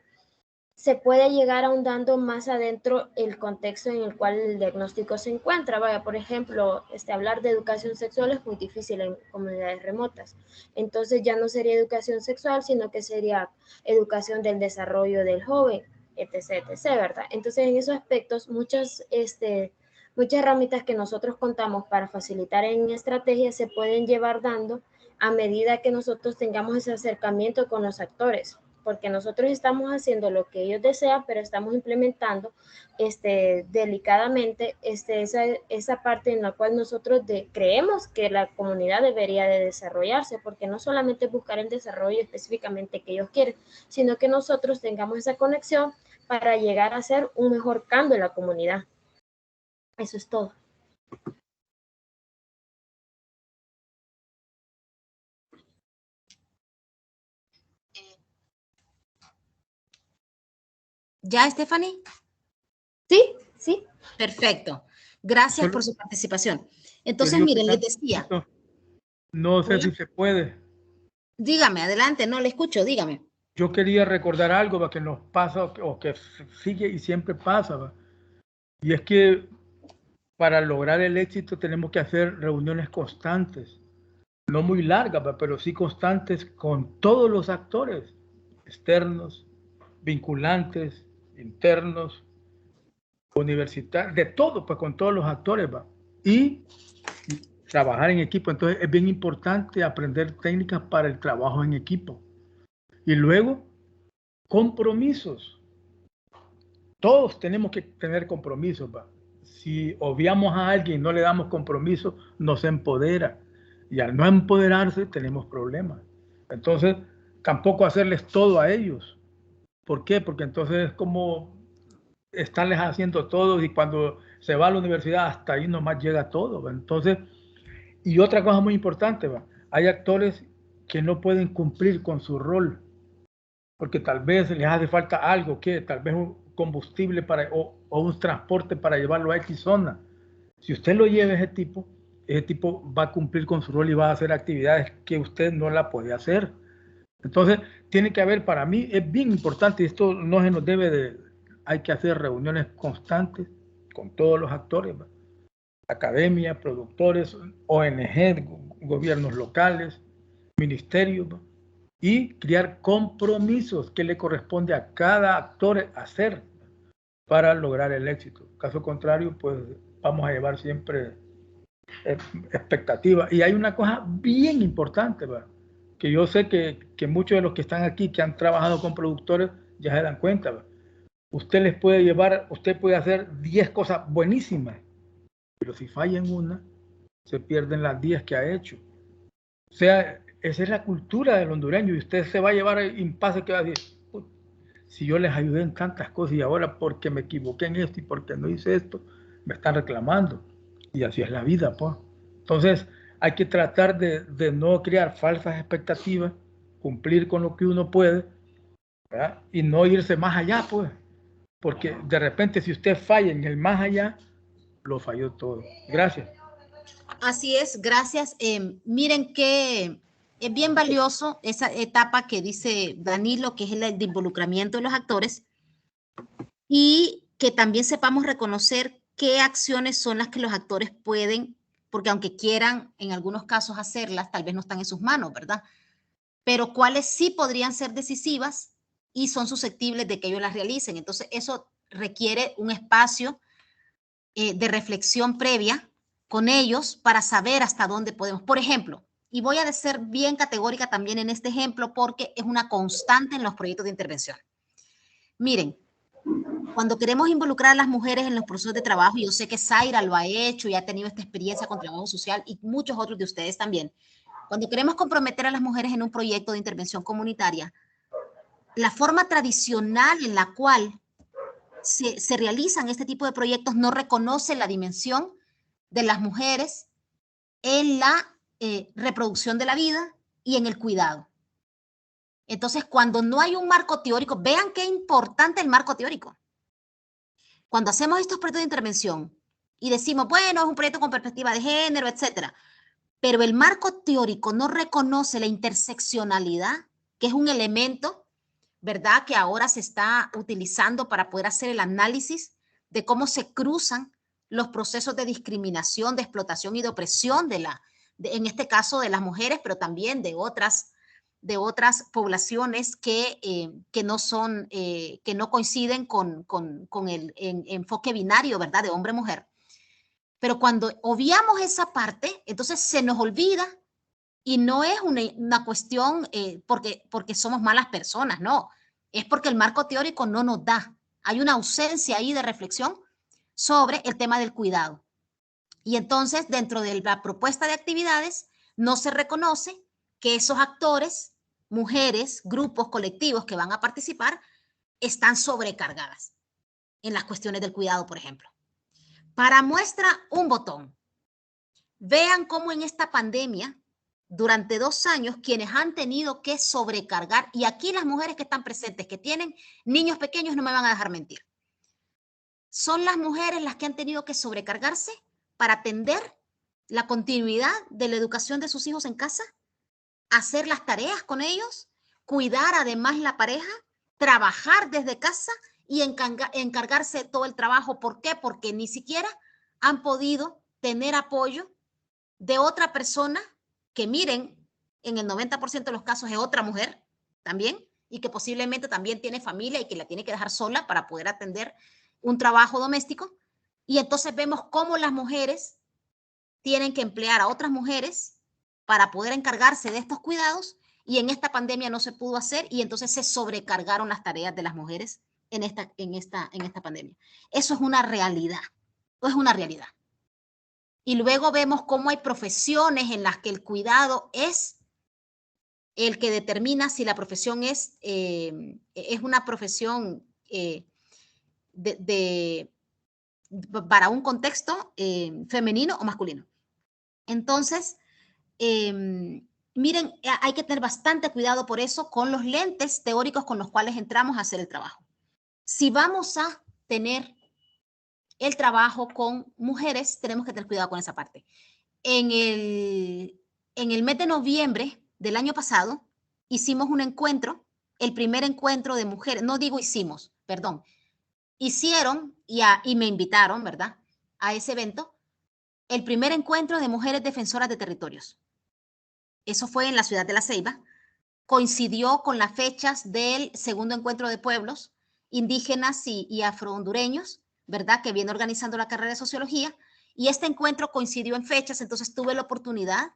se puede llegar ahondando más adentro el contexto en el cual el diagnóstico se encuentra. Vaya, por ejemplo, hablar de educación sexual es muy difícil en comunidades remotas. Entonces ya no sería educación sexual, sino que sería educación del desarrollo del joven, etc., etc., ¿verdad? Entonces en esos aspectos muchas herramientas que nosotros contamos para facilitar en estrategias se pueden llevar dando a medida que nosotros tengamos ese acercamiento con los actores, porque nosotros estamos haciendo lo que ellos desean, pero estamos implementando delicadamente esa parte en la cual nosotros creemos que la comunidad debería de desarrollarse, porque no solamente buscar el desarrollo específicamente que ellos quieren, sino que nosotros tengamos esa conexión para llegar a hacer un mejor cambio en la comunidad. Eso es todo. ¿Ya, Stephanie? Sí, sí. Perfecto. Gracias Solo- por su participación. Entonces, Yo miren, digo les decía, que no sé si se puede. dígame, adelante, no le escucho, dígame. Yo quería recordar algo ¿va? Que nos pasa o que sigue y siempre pasa. ¿va? Y es que para lograr el éxito tenemos que hacer reuniones constantes, no muy largas, ¿va? Pero sí constantes con todos los actores externos, vinculantes, internos, universitarios, de todo, pues con todos los actores. ¿va? Y trabajar en equipo. Entonces es bien importante aprender técnicas para el trabajo en equipo. Y luego, compromisos. Todos tenemos que tener compromisos. ¿va? Si obviamos a alguien y no le damos compromiso, nos empodera. Y al no empoderarse, tenemos problemas. Entonces, tampoco hacerles todo a ellos. ¿Por qué? Porque entonces es como estarles haciendo todo y cuando se va a la universidad, hasta ahí nomás llega todo. ¿va? Entonces, y otra cosa muy importante, ¿va? Hay actores que no pueden cumplir con su rol porque tal vez les hace falta algo, que tal vez un combustible para, o un transporte para llevarlo a X zona. Si usted lo lleva a ese tipo va a cumplir con su rol y va a hacer actividades que usted no la puede hacer. Entonces, tiene que haber, para mí es bien importante, y esto no se nos debe de, hay que hacer reuniones constantes con todos los actores, ¿va? Academia, productores, ONG, gobiernos locales, ministerios, ¿va? Y crear compromisos que le corresponde a cada actor hacer para lograr el éxito. Caso contrario, pues vamos a llevar siempre expectativas. Y hay una cosa bien importante, ¿verdad? Que yo sé que muchos de los que están aquí, que han trabajado con productores, ya se dan cuenta. ¿verdad? Usted les puede llevar, usted puede hacer 10 cosas buenísimas, pero si falla en una, se pierden las 10 que ha hecho. O sea, esa es la cultura del hondureño y usted se va a llevar impasse que va a decir, si yo les ayudé en tantas cosas y ahora porque me equivoqué en esto y porque no hice esto, me están reclamando. Y así es la vida, pues. Entonces, hay que tratar de no crear falsas expectativas, cumplir con lo que uno puede, ¿verdad? Y no irse más allá, pues. Porque de repente si usted falla en el más allá, lo falló todo. Gracias. Así es, gracias. Miren que es bien valioso esa etapa que dice Danilo, que es el de involucramiento de los actores, y que también sepamos reconocer qué acciones son las que los actores pueden, porque aunque quieran en algunos casos hacerlas, tal vez no están en sus manos, ¿verdad? Pero cuáles sí podrían ser decisivas y son susceptibles de que ellos las realicen. Entonces, eso requiere un espacio de reflexión previa con ellos para saber hasta dónde podemos. Por ejemplo, y voy a ser bien categórica también en este ejemplo porque es una constante en los proyectos de intervención. Miren, cuando queremos involucrar a las mujeres en los procesos de trabajo, y yo sé que Zaira lo ha hecho y ha tenido esta experiencia con trabajo social y muchos otros de ustedes también, cuando queremos comprometer a las mujeres en un proyecto de intervención comunitaria, la forma tradicional en la cual se realizan este tipo de proyectos no reconoce la dimensión de las mujeres en la reproducción de la vida y en el cuidado. Entonces, cuando no hay un marco teórico, vean qué importante el marco teórico. Cuando hacemos estos proyectos de intervención y decimos, bueno, es un proyecto con perspectiva de género, etcétera, pero el marco teórico no reconoce la interseccionalidad, que es un elemento, ¿verdad?, que ahora se está utilizando para poder hacer el análisis de cómo se cruzan los procesos de discriminación, de explotación y de opresión en este caso de las mujeres, pero también de otras poblaciones que no coinciden con el enfoque binario, ¿verdad?, de hombre-mujer. Pero cuando obviamos esa parte, entonces se nos olvida y no es una cuestión porque somos malas personas, no. Es porque el marco teórico no nos da. Hay una ausencia ahí de reflexión sobre el tema del cuidado. Y entonces, dentro de la propuesta de actividades, no se reconoce que esos actores, mujeres, grupos, colectivos que van a participar, están sobrecargadas en las cuestiones del cuidado, por ejemplo. Para muestra, un botón. Vean cómo en esta pandemia, durante 2 años quienes han tenido que sobrecargar, y aquí las mujeres que están presentes, que tienen niños pequeños, no me van a dejar mentir. Son las mujeres las que han tenido que sobrecargarse para atender la continuidad de la educación de sus hijos en casa, hacer las tareas con ellos, cuidar además la pareja, trabajar desde casa y encargarse de todo el trabajo. ¿Por qué? Porque ni siquiera han podido tener apoyo de otra persona que, miren, en el 90% de los casos es otra mujer también, y que posiblemente también tiene familia y que la tiene que dejar sola para poder atender un trabajo doméstico. Y entonces vemos cómo las mujeres tienen que emplear a otras mujeres para poder encargarse de estos cuidados, y en esta pandemia no se pudo hacer, y entonces se sobrecargaron las tareas de las mujeres en esta pandemia. Eso es una realidad, es una realidad. Y luego vemos cómo hay profesiones en las que el cuidado es el que determina si la profesión es una profesión para un contexto femenino o masculino. Entonces, miren, hay que tener bastante cuidado por eso con los lentes teóricos con los cuales entramos a hacer el trabajo. Si vamos a tener el trabajo con mujeres, tenemos que tener cuidado con esa parte. En el mes de noviembre del año pasado, hicimos un encuentro, el primer encuentro de mujeres, no digo hicimos, perdón, hicieron y me invitaron, ¿verdad?, a ese evento, el primer encuentro de mujeres defensoras de territorios. Eso fue en la ciudad de La Ceiba. Coincidió con las fechas del segundo encuentro de pueblos indígenas y afrohondureños, ¿verdad?, que viene organizando la carrera de sociología, y este encuentro coincidió en fechas. Entonces tuve la oportunidad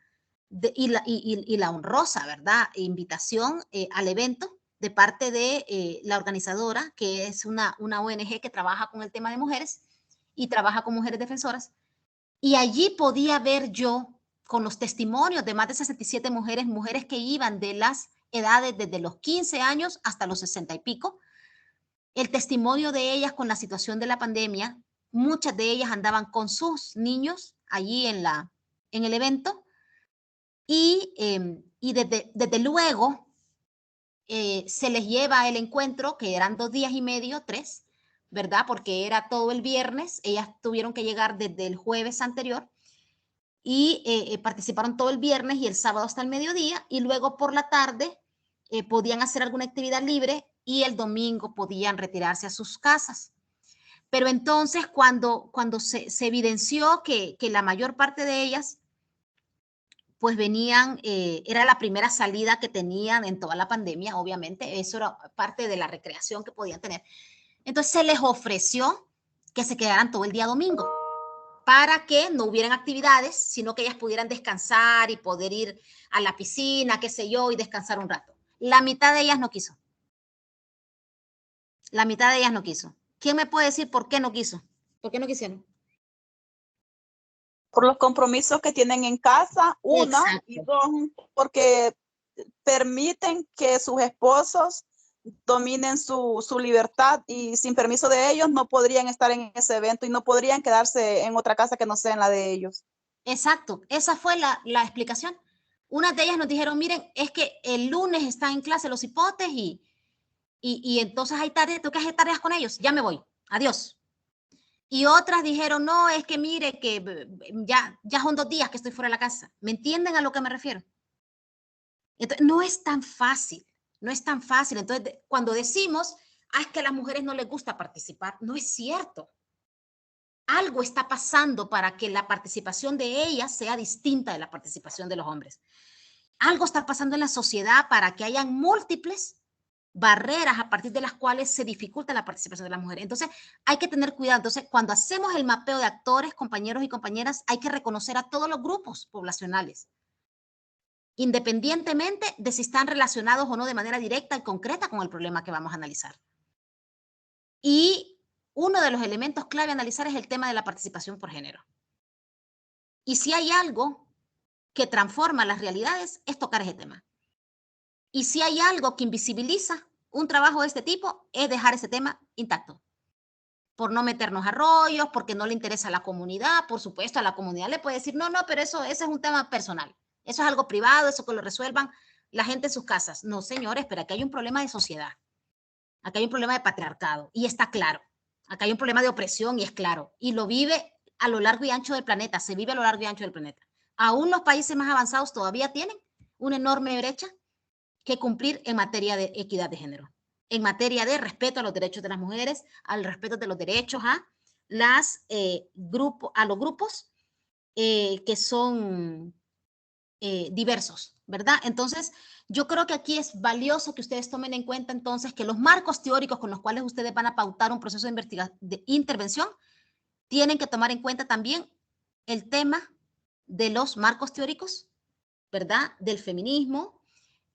y la honrosa, ¿verdad?, invitación al evento de parte de la organizadora, que es una ONG que trabaja con el tema de mujeres y trabaja con mujeres defensoras. Y allí podía ver yo, con los testimonios de más de 67 mujeres que iban de las edades desde los 15 años hasta los 60 y pico, el testimonio de ellas con la situación de la pandemia. Muchas de ellas andaban con sus niños allí en el evento, y desde luego se les lleva el encuentro, que eran 2 días y medio, 3, ¿verdad?, porque era todo el viernes. Ellas tuvieron que llegar desde el jueves anterior y participaron todo el viernes y el sábado hasta el mediodía, y luego por la tarde podían hacer alguna actividad libre y el domingo podían retirarse a sus casas. Pero entonces cuando se evidenció que la mayor parte de ellas pues venían, era la primera salida que tenían en toda la pandemia, obviamente, eso era parte de la recreación que podían tener. Entonces se les ofreció que se quedaran todo el día domingo, para que no hubieran actividades, sino que ellas pudieran descansar y poder ir a la piscina, qué sé yo, y descansar un rato. La mitad de ellas no quiso. La mitad de ellas no quiso. ¿Quién me puede decir por qué no quiso? ¿Por qué no quisieron? Por los compromisos que tienen en casa, una. Exacto. Y 2, porque permiten que sus esposos dominen su libertad, y sin permiso de ellos no podrían estar en ese evento y no podrían quedarse en otra casa que no sea en la de ellos. Exacto, esa fue la explicación. Unas de ellas nos dijeron, miren, es que el lunes están en clase los hipotes y entonces hay tareas, tengo que hacer tareas con ellos, ya me voy, adiós. Y otras dijeron, no, es que mire, que ya son 2 días que estoy fuera de la casa. ¿Me entienden a lo que me refiero? Entonces, no es tan fácil, no es tan fácil. Entonces, cuando decimos, es que a las mujeres no les gusta participar, no es cierto. Algo está pasando para que la participación de ellas sea distinta de la participación de los hombres. Algo está pasando en la sociedad para que hayan múltiples barreras a partir de las cuales se dificulta la participación de las mujeres. Entonces, hay que tener cuidado. Entonces, cuando hacemos el mapeo de actores, compañeros y compañeras, hay que reconocer a todos los grupos poblacionales, independientemente de si están relacionados o no de manera directa y concreta con el problema que vamos a analizar. Y uno de los elementos clave a analizar es el tema de la participación por género. Y si hay algo que transforma las realidades, es tocar ese tema. Y si hay algo que invisibiliza un trabajo de este tipo, es dejar ese tema intacto. Por no meternos a rollos, porque no le interesa a la comunidad. Por supuesto, a la comunidad le puede decir, no, pero ese es un tema personal. Eso es algo privado, eso que lo resuelvan la gente en sus casas. No, señores, pero aquí hay un problema de sociedad. Acá hay un problema de patriarcado y está claro. Acá hay un problema de opresión y es claro. Y lo vive a lo largo y ancho del planeta, se vive a lo largo y ancho del planeta. Aún los países más avanzados todavía tienen una enorme brecha que cumplir en materia de equidad de género, en materia de respeto a los derechos de las mujeres, al respeto de los derechos a los grupos que son diversos, ¿verdad? Entonces, yo creo que aquí es valioso que ustedes tomen en cuenta entonces que los marcos teóricos con los cuales ustedes van a pautar un proceso de intervención tienen que tomar en cuenta también el tema de los marcos teóricos, ¿verdad? Del feminismo.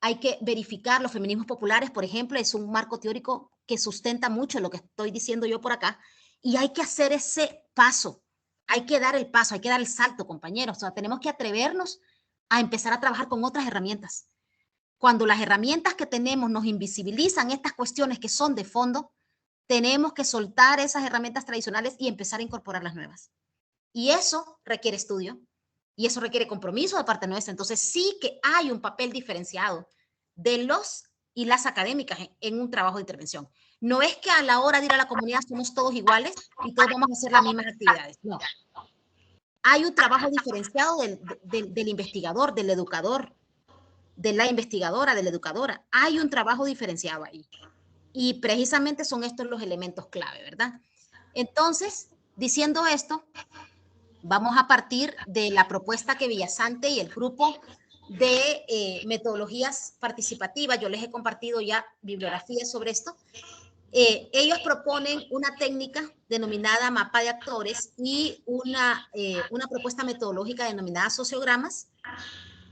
Hay que verificar los feminismos populares, por ejemplo, es un marco teórico que sustenta mucho lo que estoy diciendo yo por acá, y hay que hacer ese paso, hay que dar el paso, hay que dar el salto, compañeros. O sea, tenemos que atrevernos a empezar a trabajar con otras herramientas. Cuando las herramientas que tenemos nos invisibilizan estas cuestiones que son de fondo, tenemos que soltar esas herramientas tradicionales y empezar a incorporar las nuevas. Y eso requiere estudio y eso requiere compromiso de parte nuestra. Entonces sí que hay un papel diferenciado de los y las académicas en un trabajo de intervención. No es que a la hora de ir a la comunidad somos todos iguales y todos vamos a hacer las mismas actividades. No. Hay un trabajo diferenciado del investigador, del educador, de la investigadora, de la educadora. Hay un trabajo diferenciado ahí. Y precisamente son estos los elementos clave, ¿verdad? Entonces, diciendo esto, vamos a partir de la propuesta que Villasante y el grupo de metodologías participativas, yo les he compartido ya bibliografías sobre esto. Ellos proponen una técnica denominada mapa de actores y una propuesta metodológica denominada sociogramas,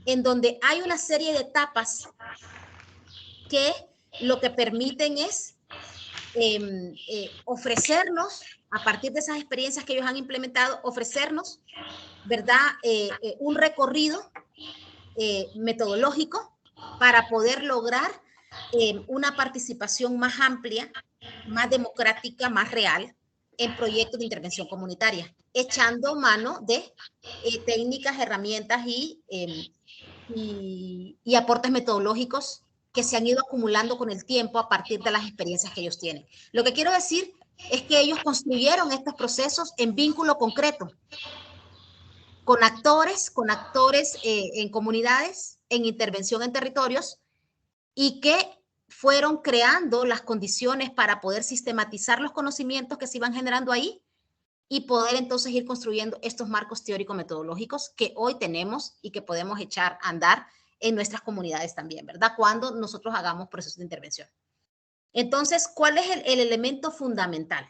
en donde hay una serie de etapas que lo que permiten es ofrecernos, a partir de esas experiencias que ellos han implementado, ofrecernos, ¿verdad? Un recorrido metodológico para poder lograr una participación más amplia, más democrática, más real en proyectos de intervención comunitaria, echando mano de técnicas, herramientas y aportes metodológicos que se han ido acumulando con el tiempo a partir de las experiencias que ellos tienen. Lo que quiero decir es que ellos construyeron estos procesos en vínculo concreto, con actores en comunidades, en intervención en territorios, y que fueron creando las condiciones para poder sistematizar los conocimientos que se iban generando ahí y poder entonces ir construyendo estos marcos teórico-metodológicos que hoy tenemos y que podemos echar a andar en nuestras comunidades también, ¿verdad? Cuando nosotros hagamos procesos de intervención. Entonces, ¿cuál es el elemento fundamental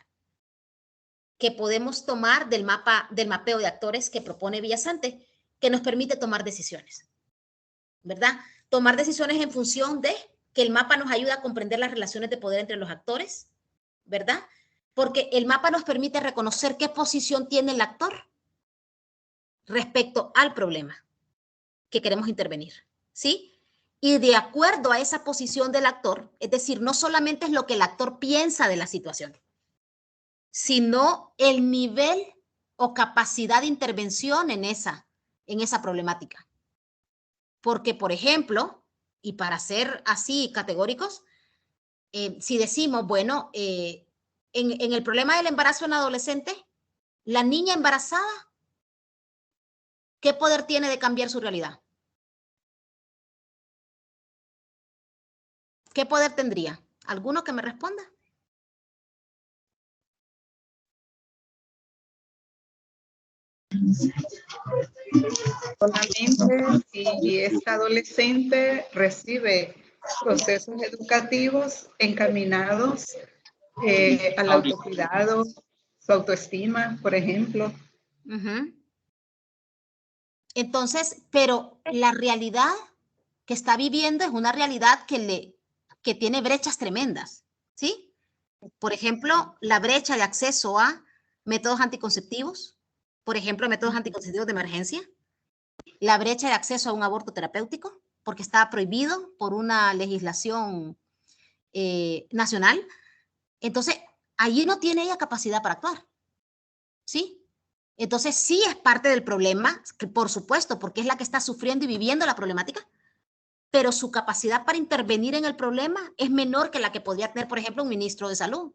que podemos tomar del mapeo de actores que propone Villasante, que nos permite tomar decisiones? ¿Verdad? Tomar decisiones en función de que el mapa nos ayuda a comprender las relaciones de poder entre los actores, ¿verdad? Porque el mapa nos permite reconocer qué posición tiene el actor respecto al problema que queremos intervenir, ¿sí? Y de acuerdo a esa posición del actor, es decir, no solamente es lo que el actor piensa de la situación, sino el nivel o capacidad de intervención en esa problemática. Porque, por ejemplo, y para ser así categóricos, si decimos, bueno, en el problema del embarazo en adolescente, la niña embarazada, ¿qué poder tiene de cambiar su realidad? ¿Qué poder tendría? ¿Alguno que me responda? Solamente si esta adolescente recibe procesos educativos encaminados al autocuidado, su autoestima, por ejemplo. Entonces, pero la realidad que está viviendo es una realidad que tiene brechas tremendas, ¿sí? Por ejemplo, la brecha de acceso a métodos anticonceptivos, por ejemplo, métodos anticonceptivos de emergencia, la brecha de acceso a un aborto terapéutico, porque está prohibido por una legislación nacional. Entonces, allí no tiene ella capacidad para actuar, ¿sí? Entonces sí es parte del problema, por supuesto, porque es la que está sufriendo y viviendo la problemática, pero su capacidad para intervenir en el problema es menor que la que podría tener, por ejemplo, un ministro de Salud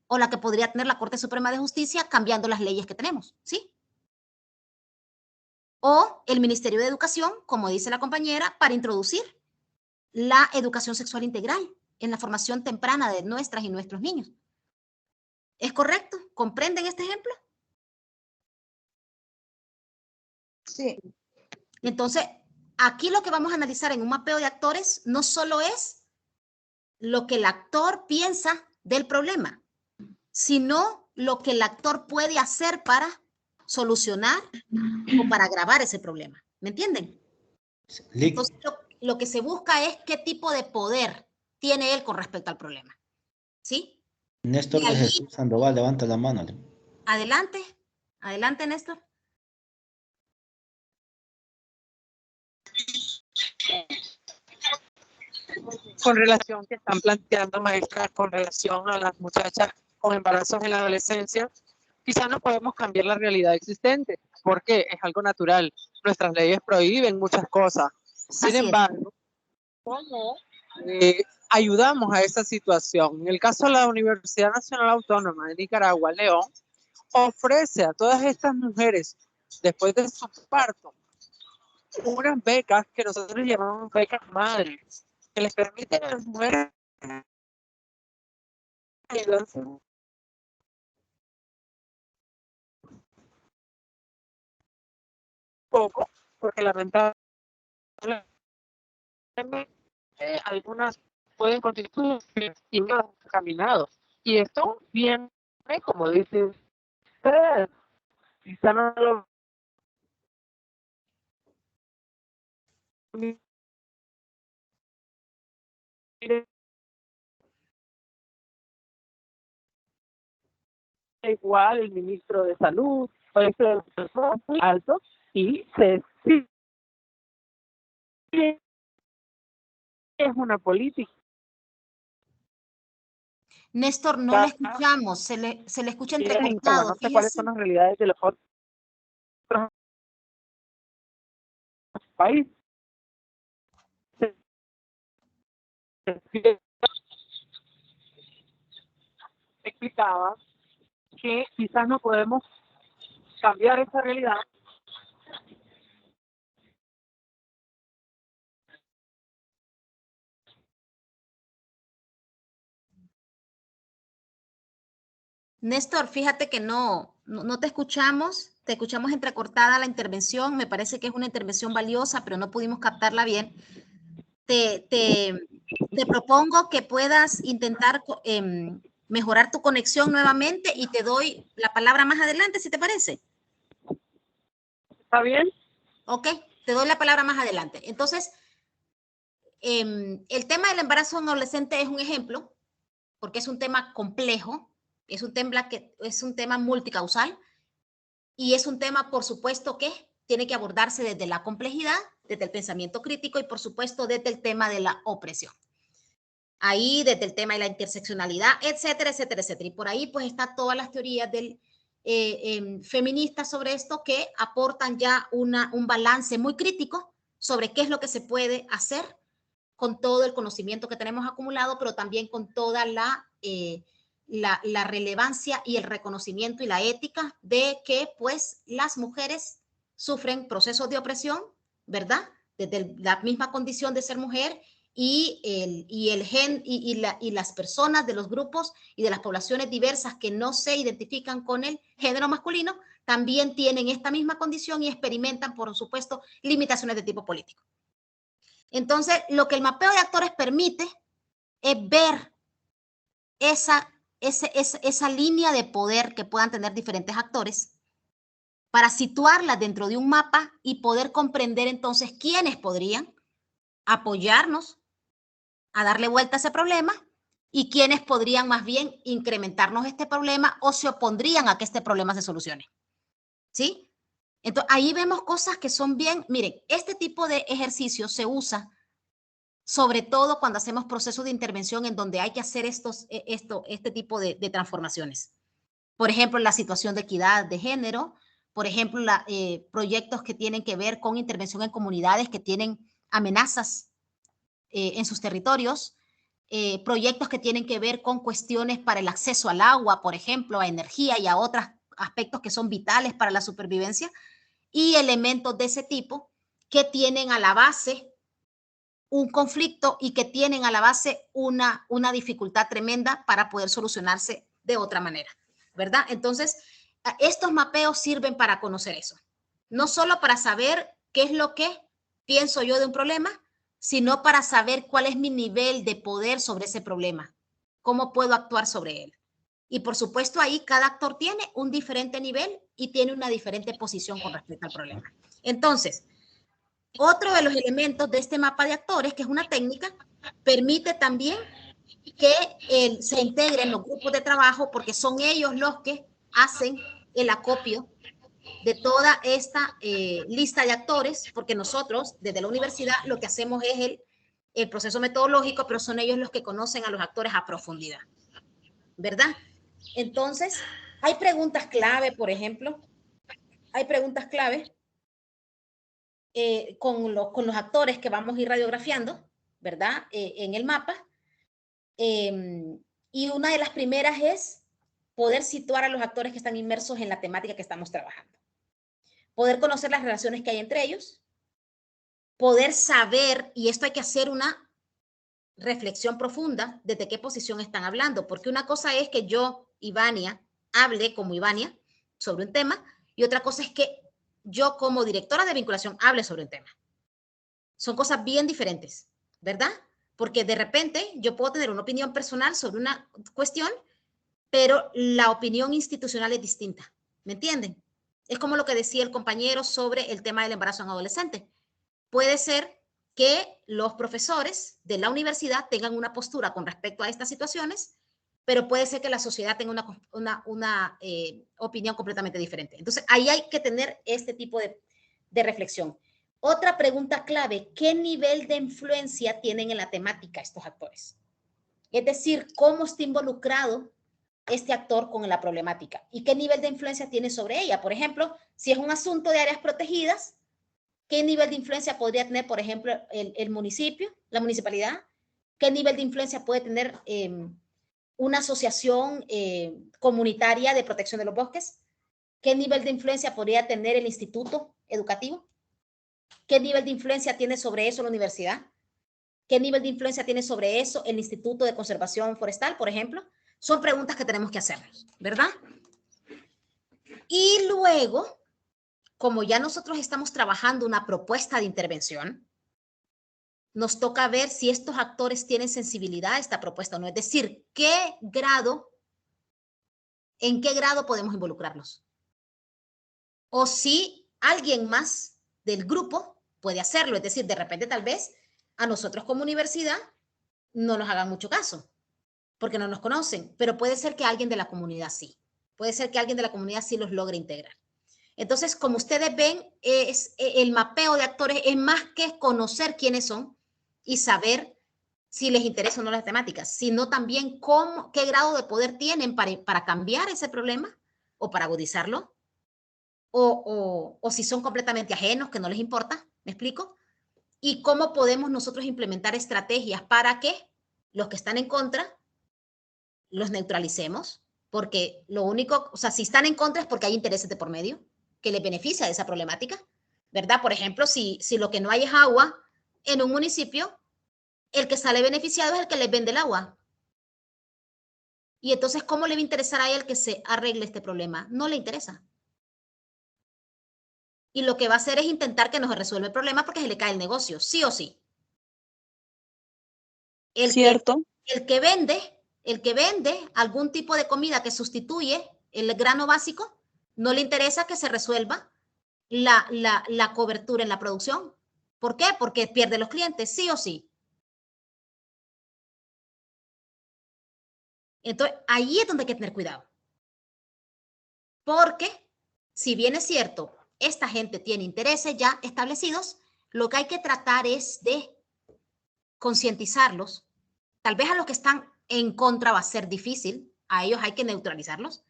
o la que podría tener la Corte Suprema de Justicia cambiando las leyes que tenemos, ¿sí? O el Ministerio de Educación, como dice la compañera, para introducir la educación sexual integral en la formación temprana de nuestras y nuestros niños. ¿Es correcto? ¿Comprenden este ejemplo? Sí. Entonces, aquí lo que vamos a analizar en un mapeo de actores no solo es lo que el actor piensa del problema, sino lo que el actor puede hacer para solucionar o para agravar ese problema. ¿Me entienden? Entonces, lo que se busca es qué tipo de poder tiene él con respecto al problema. ¿Sí? Néstor de Jesús Sandoval, levanta la mano. Adelante. Adelante, Néstor. Con relación que están planteando, maestra, con relación a las muchachas con embarazos en la adolescencia, quizás no podemos cambiar la realidad existente, porque es algo natural. Nuestras leyes prohíben muchas cosas. Sin embargo, ¿cómo ayudamos a esa situación? En el caso de la Universidad Nacional Autónoma de Nicaragua, León, ofrece a todas estas mujeres, después de su parto, unas becas que nosotros llamamos becas madres, que les permiten a las mujeres ayudarse poco, porque lamentablemente algunas pueden constituir y no han caminado. Y esto viene, como dice usted, quizá no lo igual el ministro de Salud, o el ministro muy alto, y se es una política. Néstor, no le escuchamos, se le escucha entrecortado. No sé cuáles son las realidades de los otros países. Explicaba que quizás no podemos cambiar esa realidad. Néstor, fíjate que no te escuchamos entrecortada la intervención, me parece que es una intervención valiosa, pero no pudimos captarla bien. Te propongo que puedas intentar mejorar tu conexión nuevamente y te doy la palabra más adelante, si te parece. ¿Está bien? Ok, te doy la palabra más adelante. Entonces, el tema del embarazo en adolescente es un ejemplo, porque es un tema complejo, es un tema multicausal y es un tema, por supuesto, que tiene que abordarse desde la complejidad, desde el pensamiento crítico y, por supuesto, desde el tema de la opresión. Ahí, desde el tema de la interseccionalidad, etcétera, etcétera, etcétera. Y por ahí, pues, está todas las teorías feministas sobre esto que aportan ya un balance muy crítico sobre qué es lo que se puede hacer con todo el conocimiento que tenemos acumulado, pero también con toda la relevancia y el reconocimiento y la ética de que pues las mujeres sufren procesos de opresión, ¿verdad? Desde la misma condición de ser mujer y las personas de los grupos y de las poblaciones diversas que no se identifican con el género masculino también tienen esta misma condición y experimentan, por supuesto, limitaciones de tipo político. Entonces, lo que el mapeo de actores permite es ver esa línea de poder que puedan tener diferentes actores para situarlas dentro de un mapa y poder comprender entonces quiénes podrían apoyarnos a darle vuelta a ese problema y quiénes podrían más bien incrementarnos este problema o se opondrían a que este problema se solucione. ¿Sí? Entonces, ahí vemos cosas que son bien, miren, este tipo de ejercicio se usa sobre todo cuando hacemos procesos de intervención en donde hay que hacer este tipo de transformaciones. Por ejemplo, la situación de equidad de género, por ejemplo, proyectos que tienen que ver con intervención en comunidades que tienen amenazas en sus territorios, proyectos que tienen que ver con cuestiones para el acceso al agua, por ejemplo, a energía y a otros aspectos que son vitales para la supervivencia, y elementos de ese tipo que tienen a la base un conflicto y que tienen a la base una dificultad tremenda para poder solucionarse de otra manera, ¿verdad? Entonces, estos mapeos sirven para conocer eso, no solo para saber qué es lo que pienso yo de un problema, sino para saber cuál es mi nivel de poder sobre ese problema, cómo puedo actuar sobre él. Y por supuesto ahí cada actor tiene un diferente nivel y tiene una diferente posición con respecto al problema. Entonces, otro de los elementos de este mapa de actores, que es una técnica, permite también que se integren los grupos de trabajo porque son ellos los que hacen el acopio de toda esta lista de actores, porque nosotros desde la universidad lo que hacemos es el proceso metodológico, pero son ellos los que conocen a los actores a profundidad, ¿verdad? Entonces, hay preguntas clave, por ejemplo, hay preguntas clave con los actores que vamos a ir radiografiando, ¿verdad? En el mapa. Y una de las primeras es poder situar a los actores que están inmersos en la temática que estamos trabajando. Poder conocer las relaciones que hay entre ellos, poder saber, y esto hay que hacer una reflexión profunda desde qué posición están hablando, porque una cosa es que yo, Ivania, hable como Ivania sobre un tema, y otra cosa es que yo como directora de vinculación hable sobre un tema. Son cosas bien diferentes, ¿verdad? Porque de repente yo puedo tener una opinión personal sobre una cuestión, pero la opinión institucional es distinta, ¿me entienden? Es como lo que decía el compañero sobre el tema del embarazo en adolescentes. Puede ser que los profesores de la universidad tengan una postura con respecto a estas situaciones, pero puede ser que la sociedad tenga una opinión completamente diferente. Entonces, ahí hay que tener este tipo de reflexión. Otra pregunta clave, ¿qué nivel de influencia tienen en la temática estos actores? Es decir, ¿cómo está involucrado este actor con la problemática? ¿Y qué nivel de influencia tiene sobre ella? Por ejemplo, si es un asunto de áreas protegidas, ¿qué nivel de influencia podría tener, por ejemplo, el municipio, la municipalidad? ¿Qué nivel de influencia puede tener una asociación comunitaria de protección de los bosques? ¿Qué nivel de influencia podría tener el instituto educativo? ¿Qué nivel de influencia tiene sobre eso la universidad? ¿Qué nivel de influencia tiene sobre eso el Instituto de Conservación Forestal, por ejemplo? Son preguntas que tenemos que hacernos, ¿verdad? Y luego, como ya nosotros estamos trabajando una propuesta de intervención, nos toca ver si estos actores tienen sensibilidad a esta propuesta o no. Es decir, ¿en qué grado podemos involucrarlos? O si alguien más del grupo puede hacerlo. Es decir, de repente tal vez a nosotros como universidad no nos hagan mucho caso porque no nos conocen, pero puede ser que alguien de la comunidad sí. Puede ser que alguien de la comunidad sí los logre integrar. Entonces, como ustedes ven, el mapeo de actores es más que conocer quiénes son y saber si les interesa o no las temáticas, sino también qué grado de poder tienen para cambiar ese problema o para agudizarlo, o si son completamente ajenos, que no les importa, ¿me explico? Y cómo podemos nosotros implementar estrategias para que los que están en contra los neutralicemos, porque lo único, o sea, si están en contra es porque hay intereses de por medio que les beneficia de esa problemática, ¿verdad? Por ejemplo, si lo que no hay es agua en un municipio, el que sale beneficiado es el que les vende el agua. Y entonces, ¿cómo le va a interesar a él que se arregle este problema? No le interesa. Y lo que va a hacer es intentar que no se resuelva el problema porque se le cae el negocio, sí o sí. Cierto. El que vende algún tipo de comida que sustituye el grano básico, no le interesa que se resuelva la cobertura en la producción. ¿Por qué? Porque pierde los clientes, sí o sí. Entonces, ahí es donde hay que tener cuidado. Porque, si bien es cierto, esta gente tiene intereses ya establecidos, lo que hay que tratar es de concientizarlos. Tal vez a los que están en contra va a ser difícil, a ellos hay que neutralizarlos.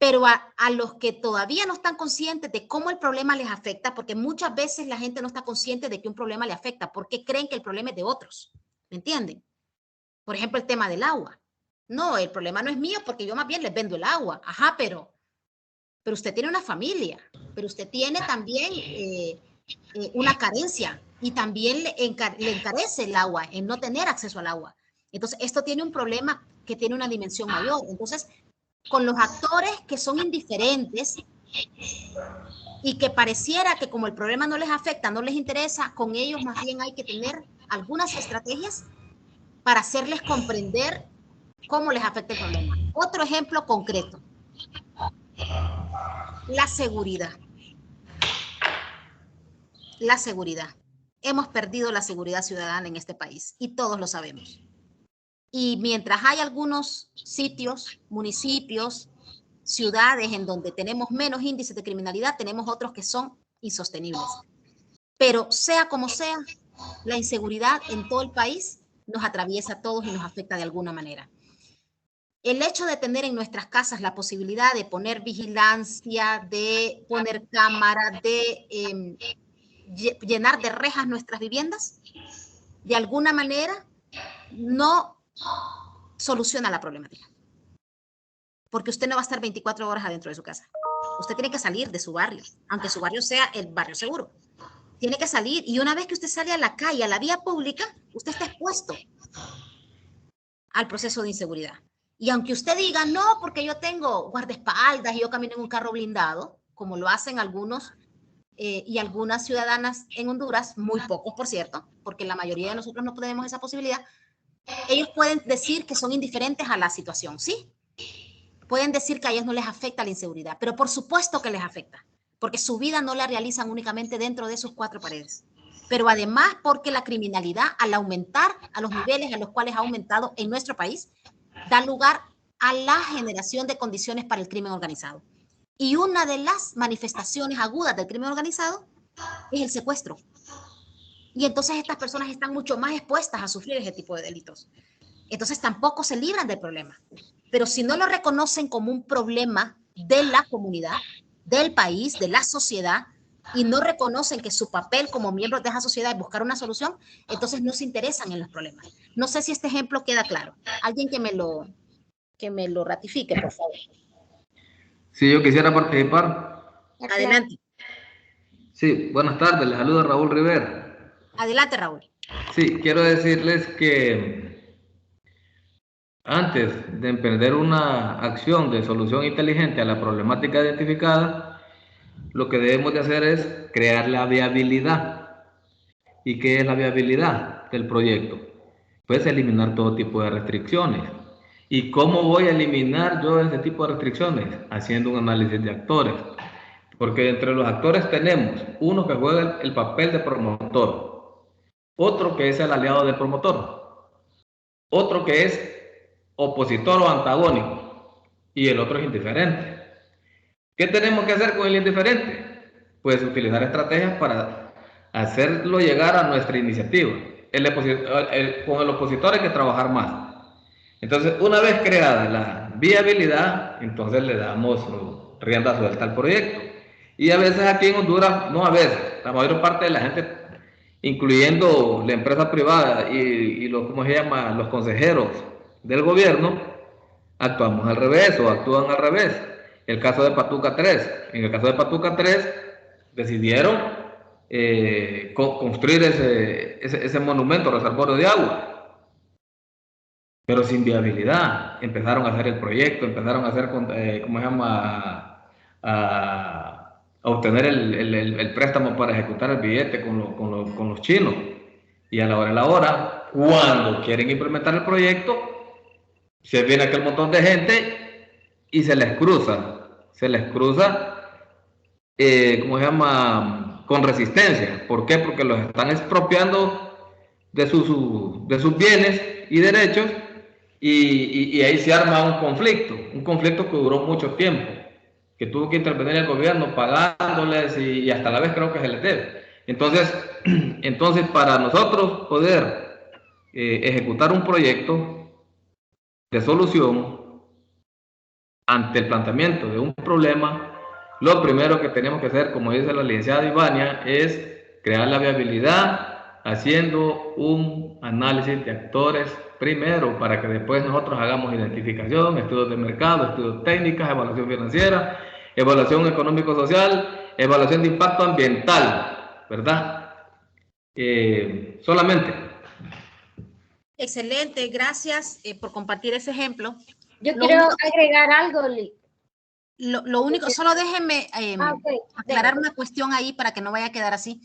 Pero a los que todavía no están conscientes de cómo el problema les afecta, porque muchas veces la gente no está consciente de que un problema le afecta, porque creen que el problema es de otros, ¿me entienden? Por ejemplo, el tema del agua. No, el problema no es mío porque yo más bien les vendo el agua. Ajá, pero usted tiene una familia, pero usted tiene también una carencia y también le encarece el agua, en no tener acceso al agua. Entonces, esto tiene un problema que tiene una dimensión mayor. Entonces, con los actores que son indiferentes y que pareciera que como el problema no les afecta, no les interesa, con ellos más bien hay que tener algunas estrategias para hacerles comprender cómo les afecta el problema. Otro ejemplo concreto. La seguridad. La seguridad. Hemos perdido la seguridad ciudadana en este país y todos lo sabemos. Y mientras hay algunos sitios, municipios, ciudades en donde tenemos menos índices de criminalidad, tenemos otros que son insostenibles. Pero sea como sea, la inseguridad en todo el país nos atraviesa a todos y nos afecta de alguna manera. El hecho de tener en nuestras casas la posibilidad de poner vigilancia, de poner cámaras, de llenar de rejas nuestras viviendas, de alguna manera no soluciona la problemática. Porque usted no va a estar 24 horas adentro de su casa. Usted tiene que salir de su barrio, aunque su barrio sea el barrio seguro. Tiene que salir, y una vez que usted sale a la calle, a la vía pública, usted está expuesto al proceso de inseguridad. Y aunque usted diga, no, porque yo tengo guardaespaldas y yo camino en un carro blindado, como lo hacen algunos y algunas ciudadanas en Honduras, muy pocos, por cierto, porque la mayoría de nosotros no tenemos esa posibilidad, ellos pueden decir que son indiferentes a la situación, ¿sí? Pueden decir que a ellos no les afecta la inseguridad, pero por supuesto que les afecta, porque su vida no la realizan únicamente dentro de sus cuatro paredes. Pero además porque la criminalidad, al aumentar a los niveles a los cuales ha aumentado en nuestro país, da lugar a la generación de condiciones para el crimen organizado. Y una de las manifestaciones agudas del crimen organizado es el secuestro. Y entonces estas personas están mucho más expuestas a sufrir ese tipo de delitos. Entonces tampoco se libran del problema. Pero si no lo reconocen como un problema de la comunidad, del país, de la sociedad, y no reconocen que su papel como miembros de esa sociedad es buscar una solución, entonces no se interesan en los problemas. No sé si este ejemplo queda claro. Alguien que me lo ratifique, por favor. Sí, yo quisiera participar. Adelante. Sí, buenas tardes, les saluda Raúl Rivera. Adelante, Raúl. Sí, quiero decirles que antes de emprender una acción de solución inteligente a la problemática identificada, lo que debemos de hacer es crear la viabilidad. ¿Y qué es la viabilidad del proyecto? Pues eliminar todo tipo de restricciones. ¿Y cómo voy a eliminar yo ese tipo de restricciones? Haciendo un análisis de actores. Porque entre los actores tenemos uno que juega el papel de promotor, otro que es el aliado del promotor, otro que es opositor o antagónico, y el otro es indiferente. ¿Qué tenemos que hacer con el indiferente? Pues utilizar estrategias para hacerlo llegar a nuestra iniciativa. Con el opositor hay que trabajar más. Entonces, una vez creada la viabilidad, entonces le damos rienda suelta al proyecto. Y a veces aquí en Honduras, no a veces, la mayor parte de la gente, incluyendo la empresa privada y ¿cómo se llama? Los consejeros del gobierno, actuamos al revés o actúan al revés. El caso de Patuca 3. En el caso de Patuca 3, decidieron construir ese monumento, reservorio de agua, pero sin viabilidad. Empezaron a hacer el proyecto, empezaron a hacer, ¿cómo se llama? A obtener el préstamo para ejecutar el billete con los chinos. Y a la hora, cuando quieren implementar el proyecto, se viene aquel montón de gente y se les cruza, ¿cómo se llama? Con resistencia. ¿Por qué? Porque los están expropiando de sus bienes y derechos, y ahí se arma un conflicto que duró mucho tiempo, que tuvo que intervenir el gobierno pagándoles y hasta la vez creo que se les debe. Entonces para nosotros poder ejecutar un proyecto de solución, ante el planteamiento de un problema, lo primero que tenemos que hacer, como dice la licenciada Ivania, es crear la viabilidad haciendo un análisis de actores primero para que después nosotros hagamos identificación, estudios de mercado, estudios técnicos, evaluación financiera, evaluación económico-social, evaluación de impacto ambiental, ¿verdad? Solamente. Excelente, gracias por compartir ese ejemplo. Yo quiero agregar algo, Lee. Lo único, solo déjenme Okay. aclarar una cuestión ahí para que no vaya a quedar así.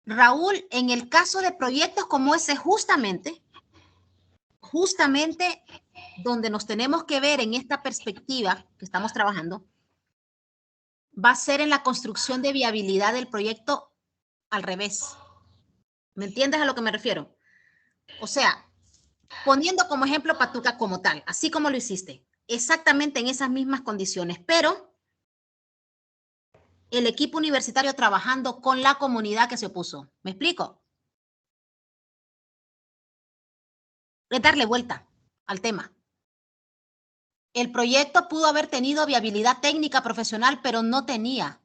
Raúl, en el caso de proyectos como ese, justamente donde nos tenemos que ver en esta perspectiva que estamos trabajando, va a ser en la construcción de viabilidad del proyecto al revés. ¿Me entiendes a lo que me refiero? O sea, poniendo como ejemplo Patuca como tal, así como lo hiciste, exactamente en esas mismas condiciones, pero el equipo universitario trabajando con la comunidad que se opuso. ¿Me explico? Es darle vuelta al tema. El proyecto pudo haber tenido viabilidad técnica profesional, pero no tenía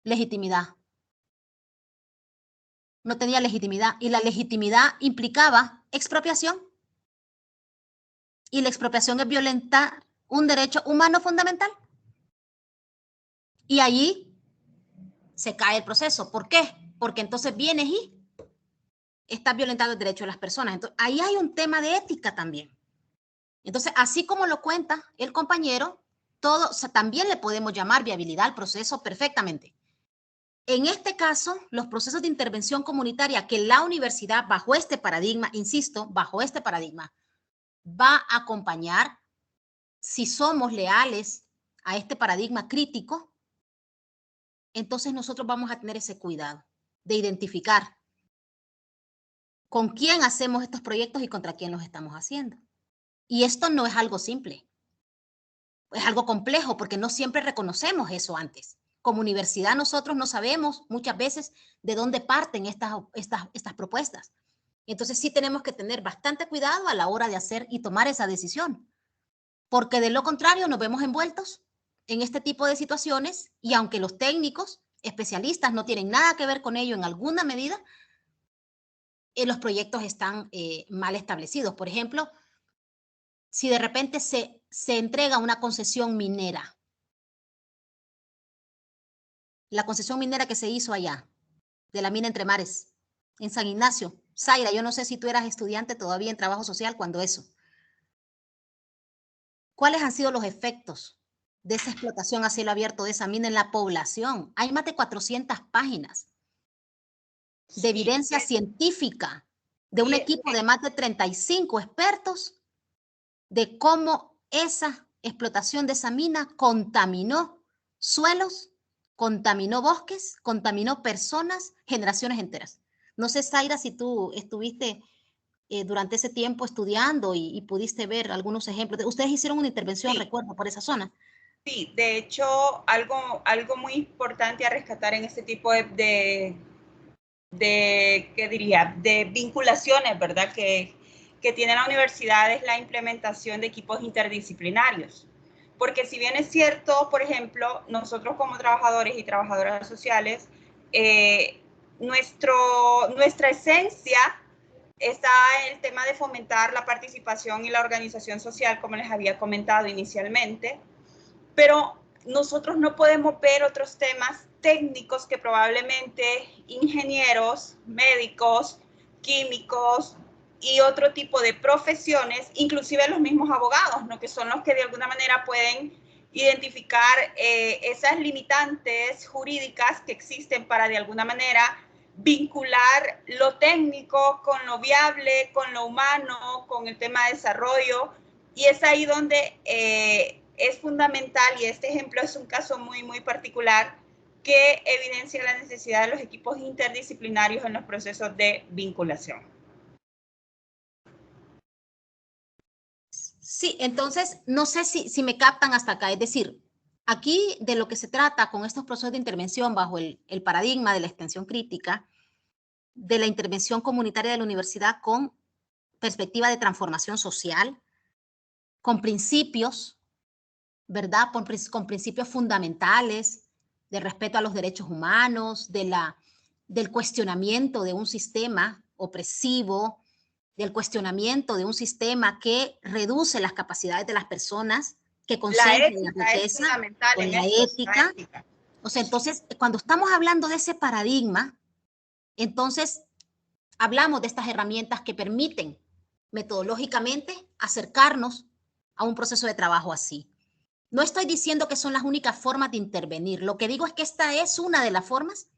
legitimidad. No tenía legitimidad. Y la legitimidad implicaba expropiación. Y la expropiación es violentar un derecho humano fundamental. Y allí se cae el proceso. ¿Por qué? Porque entonces vienes y estás violentando el derecho de las personas. Entonces, ahí hay un tema de ética también. Entonces, así como lo cuenta el compañero, todo, o sea, también le podemos llamar viabilidad al proceso perfectamente. En este caso, los procesos de intervención comunitaria que la universidad, bajo este paradigma, insisto, bajo este paradigma, va a acompañar, si somos leales a este paradigma crítico, entonces nosotros vamos a tener ese cuidado de identificar con quién hacemos estos proyectos y contra quién los estamos haciendo. Y esto no es algo simple. Es algo complejo porque no siempre reconocemos eso antes. Como universidad nosotros no sabemos muchas veces de dónde parten estas propuestas. Entonces sí tenemos que tener bastante cuidado a la hora de hacer y tomar esa decisión. Porque de lo contrario nos vemos envueltos en este tipo de situaciones y aunque los técnicos, especialistas no tienen nada que ver con ello en alguna medida, los proyectos están mal establecidos. Por ejemplo, si de repente se entrega una concesión minera, la concesión minera que se hizo allá, de la mina Entre Mares, en San Ignacio. Zaira, yo no sé si tú eras estudiante todavía en trabajo social cuando eso. ¿Cuáles han sido los efectos de esa explotación a cielo abierto de esa mina en la población? Hay más de 400 páginas de evidencia científica de un equipo de más de 35 expertos de cómo esa explotación de esa mina contaminó suelos, contaminó bosques, contaminó personas, generaciones enteras. No sé, Zaira, si tú estuviste durante ese tiempo estudiando y pudiste ver algunos ejemplos. Ustedes hicieron una intervención, recuerdo, por esa zona. Sí, de hecho, algo muy importante a rescatar en este tipo ¿qué diría? De vinculaciones, ¿verdad? Que tiene la universidad es la implementación de equipos interdisciplinarios. Porque si bien es cierto, por ejemplo, nosotros como trabajadores y trabajadoras sociales, nuestra esencia está en el tema de fomentar la participación y la organización social, como les había comentado inicialmente, pero nosotros no podemos ver otros temas técnicos que probablemente ingenieros, médicos, químicos y otro tipo de profesiones, inclusive los mismos abogados, ¿no? Que son los que de alguna manera pueden identificar esas limitantes jurídicas que existen para de alguna manera vincular lo técnico con lo viable, con lo humano, con el tema de desarrollo, y es ahí donde es fundamental, y este ejemplo es un caso muy, muy particular, que evidencia la necesidad de los equipos interdisciplinarios en los procesos de vinculación. Sí, entonces, no sé si me captan hasta acá. Es decir, aquí de lo que se trata con estos procesos de intervención bajo el paradigma de la extensión crítica, de la intervención comunitaria de la universidad con perspectiva de transformación social, con principios ¿verdad? Con principios fundamentales del respeto a los derechos humanos, del cuestionamiento de un sistema opresivo, del cuestionamiento de un sistema que reduce las capacidades de las personas, que concentra la riqueza, con la ética. O sea, entonces, cuando estamos hablando de ese paradigma, entonces hablamos de estas herramientas que permiten metodológicamente acercarnos a un proceso de trabajo así. No estoy diciendo que son las únicas formas de intervenir. Lo que digo es que esta es una de las formas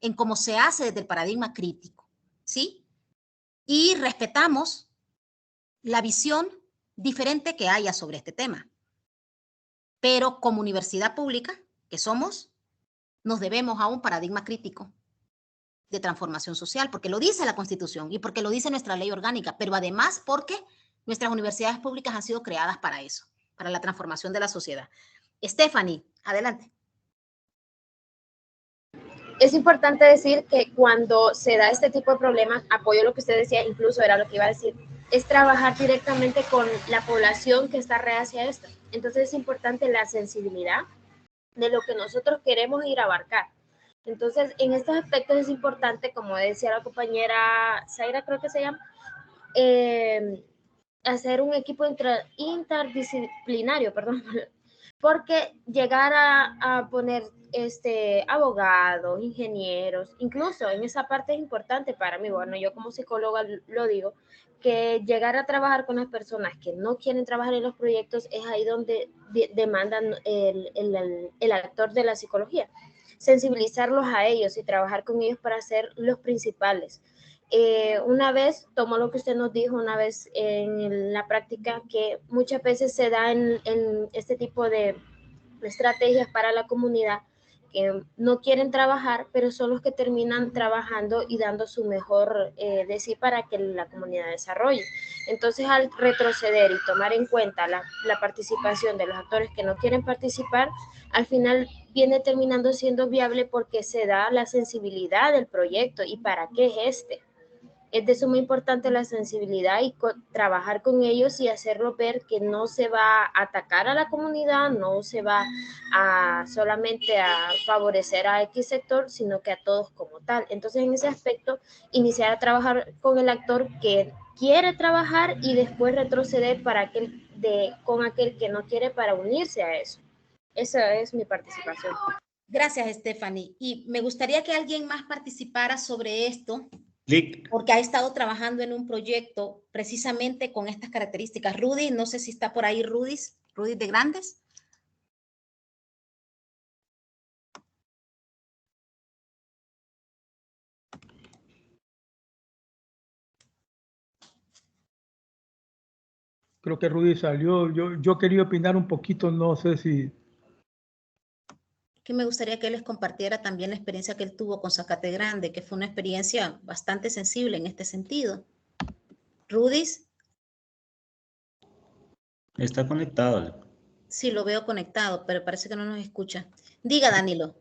en cómo se hace desde el paradigma crítico, ¿sí? Y respetamos la visión diferente que haya sobre este tema. Pero como universidad pública que somos, nos debemos a un paradigma crítico de transformación social, porque lo dice la Constitución y porque lo dice nuestra ley orgánica, pero además porque nuestras universidades públicas han sido creadas para eso, para la transformación de la sociedad. Stephanie, adelante. Es importante decir que cuando se da este tipo de problemas, apoyo lo que usted decía, incluso era lo que iba a decir, es trabajar directamente con la población que está reacia a esto. Entonces es importante la sensibilidad de lo que nosotros queremos ir a abarcar. Entonces, en estos aspectos es importante, como decía la compañera Zaira, creo que se llama, hacer un equipo interdisciplinario, perdón, porque llegar a poner abogados, ingenieros, incluso en esa parte es importante para mí, bueno, yo como psicóloga lo digo, que llegar a trabajar con las personas que no quieren trabajar en los proyectos es ahí donde demandan el actor de la psicología. Sensibilizarlos a ellos y trabajar con ellos para ser los principales. Una vez, tomo lo que usted nos dijo una vez en la práctica, que muchas veces se da en este tipo de estrategias para la comunidad, que no quieren trabajar, pero son los que terminan trabajando y dando su mejor de sí para que la comunidad desarrolle. Entonces, al retroceder y tomar en cuenta la participación de los actores que no quieren participar, al final viene terminando siendo viable porque se da la sensibilidad del proyecto y para qué es Es de suma importancia la sensibilidad y trabajar con ellos y hacerlo ver que no se va a atacar a la comunidad, no se va a solamente a favorecer a X sector, sino que a todos como tal. Entonces, en ese aspecto, iniciar a trabajar con el actor que quiere trabajar y después retroceder con aquel que no quiere para unirse a eso. Esa es mi participación. Gracias, Stephanie. Y me gustaría que alguien más participara sobre esto, porque ha estado trabajando en un proyecto precisamente con estas características. Rudy, no sé si está por ahí Rudy de Grandes. Creo que Rudy salió. Yo quería opinar un poquito, no sé si... Que me gustaría que él les compartiera también la experiencia que él tuvo con Zacate Grande, que fue una experiencia bastante sensible en este sentido. Rudis. Está conectado. Sí, lo veo conectado, pero parece que no nos escucha. Diga, Danilo.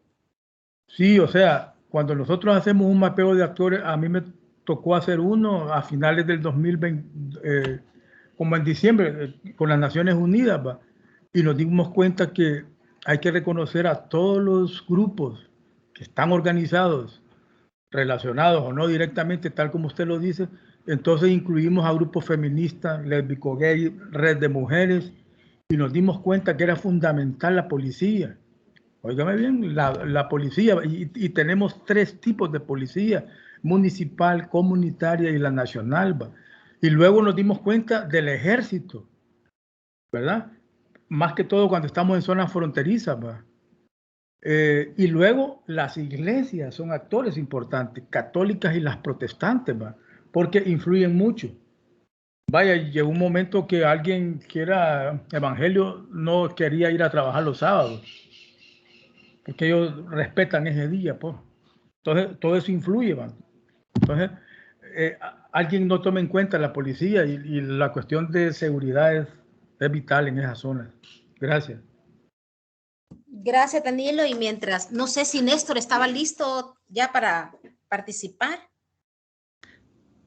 Sí, o sea, cuando nosotros hacemos un mapeo de actores, a mí me tocó hacer uno a finales del 2020, como en diciembre, con las Naciones Unidas, ¿va? Y nos dimos cuenta que hay que reconocer a todos los grupos que están organizados, relacionados o no directamente, tal como usted lo dice. Entonces incluimos a grupos feministas, lésbico, gay, red de mujeres, y nos dimos cuenta que era fundamental la policía. Óigame bien, la policía, y tenemos 3 tipos de policía: municipal, comunitaria y la nacional, ¿va? Y luego nos dimos cuenta del ejército, ¿verdad? Más que todo cuando estamos en zonas fronterizas, ¿va? Y luego las iglesias son actores importantes, católicas y las protestantes, ¿va? Porque influyen mucho. Vaya, llegó un momento que alguien que era evangelio no quería ir a trabajar los sábados, porque ellos respetan ese día, pues. Entonces, todo eso influye, ¿va? Entonces, alguien no toma en cuenta la policía y la cuestión de seguridad es vital en esas zonas. Gracias. Gracias, Danilo. Y mientras, no sé si Néstor estaba listo ya para participar.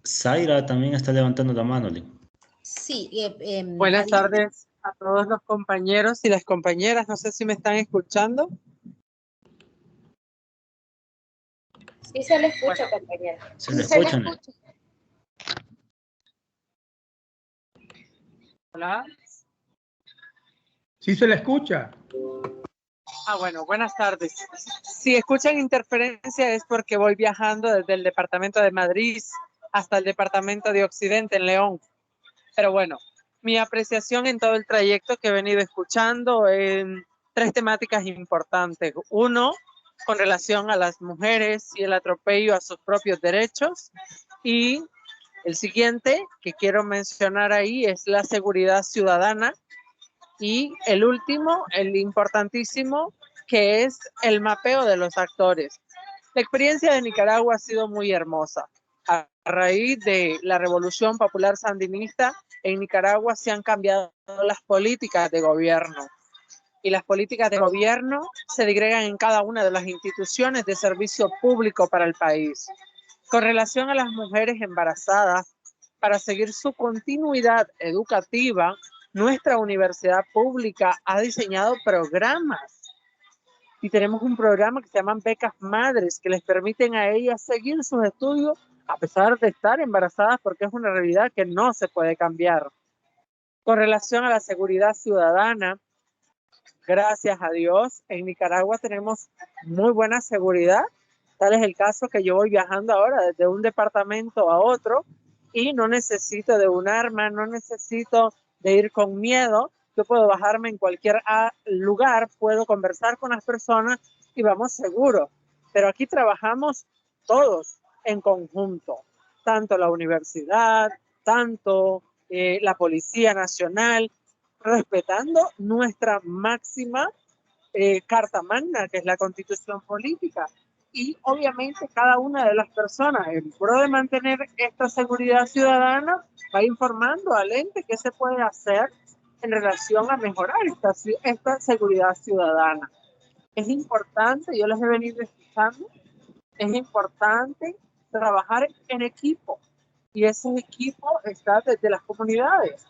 Zaira también está levantando la mano. Sí. Buenas tardes. a todos los compañeros y las compañeras. No sé si me están escuchando. Sí se le escucha, compañera. Se le escuchan. Hola. Sí se le escucha. Bueno, buenas tardes. Si escuchan interferencia es porque voy viajando desde el departamento de Madrid hasta el departamento de Occidente en León. Pero bueno, mi apreciación en todo el trayecto que he venido escuchando en 3 temáticas importantes. Uno, con relación a las mujeres y el atropello a sus propios derechos. Y el siguiente que quiero mencionar ahí es la seguridad ciudadana. Y el último, el importantísimo, que es el mapeo de los actores. La experiencia de Nicaragua ha sido muy hermosa. A raíz de la Revolución Popular Sandinista, en Nicaragua se han cambiado las políticas de gobierno. Y las políticas de gobierno se digregan en cada una de las instituciones de servicio público para el país. Con relación a las mujeres embarazadas, para seguir su continuidad educativa, nuestra universidad pública ha diseñado programas. Y tenemos un programa que se llaman becas madres, que les permiten a ellas seguir sus estudios a pesar de estar embarazadas, porque es una realidad que no se puede cambiar. Con relación a la seguridad ciudadana, gracias a Dios, en Nicaragua tenemos muy buena seguridad. Tal es el caso que yo voy viajando ahora desde un departamento a otro y no necesito de un arma, no necesito de ir con miedo. Yo puedo bajarme en cualquier lugar, puedo conversar con las personas y vamos seguros. Pero aquí trabajamos todos en conjunto, tanto la universidad, tanto la Policía Nacional, respetando nuestra máxima carta magna, que es la Constitución Política. Y obviamente cada una de las personas, en pro de mantener esta seguridad ciudadana, va informando al ente qué se puede hacer en relación a mejorar esta seguridad ciudadana. Es importante, yo les he venido escuchando, es importante trabajar en equipo. Y ese equipo está desde las comunidades.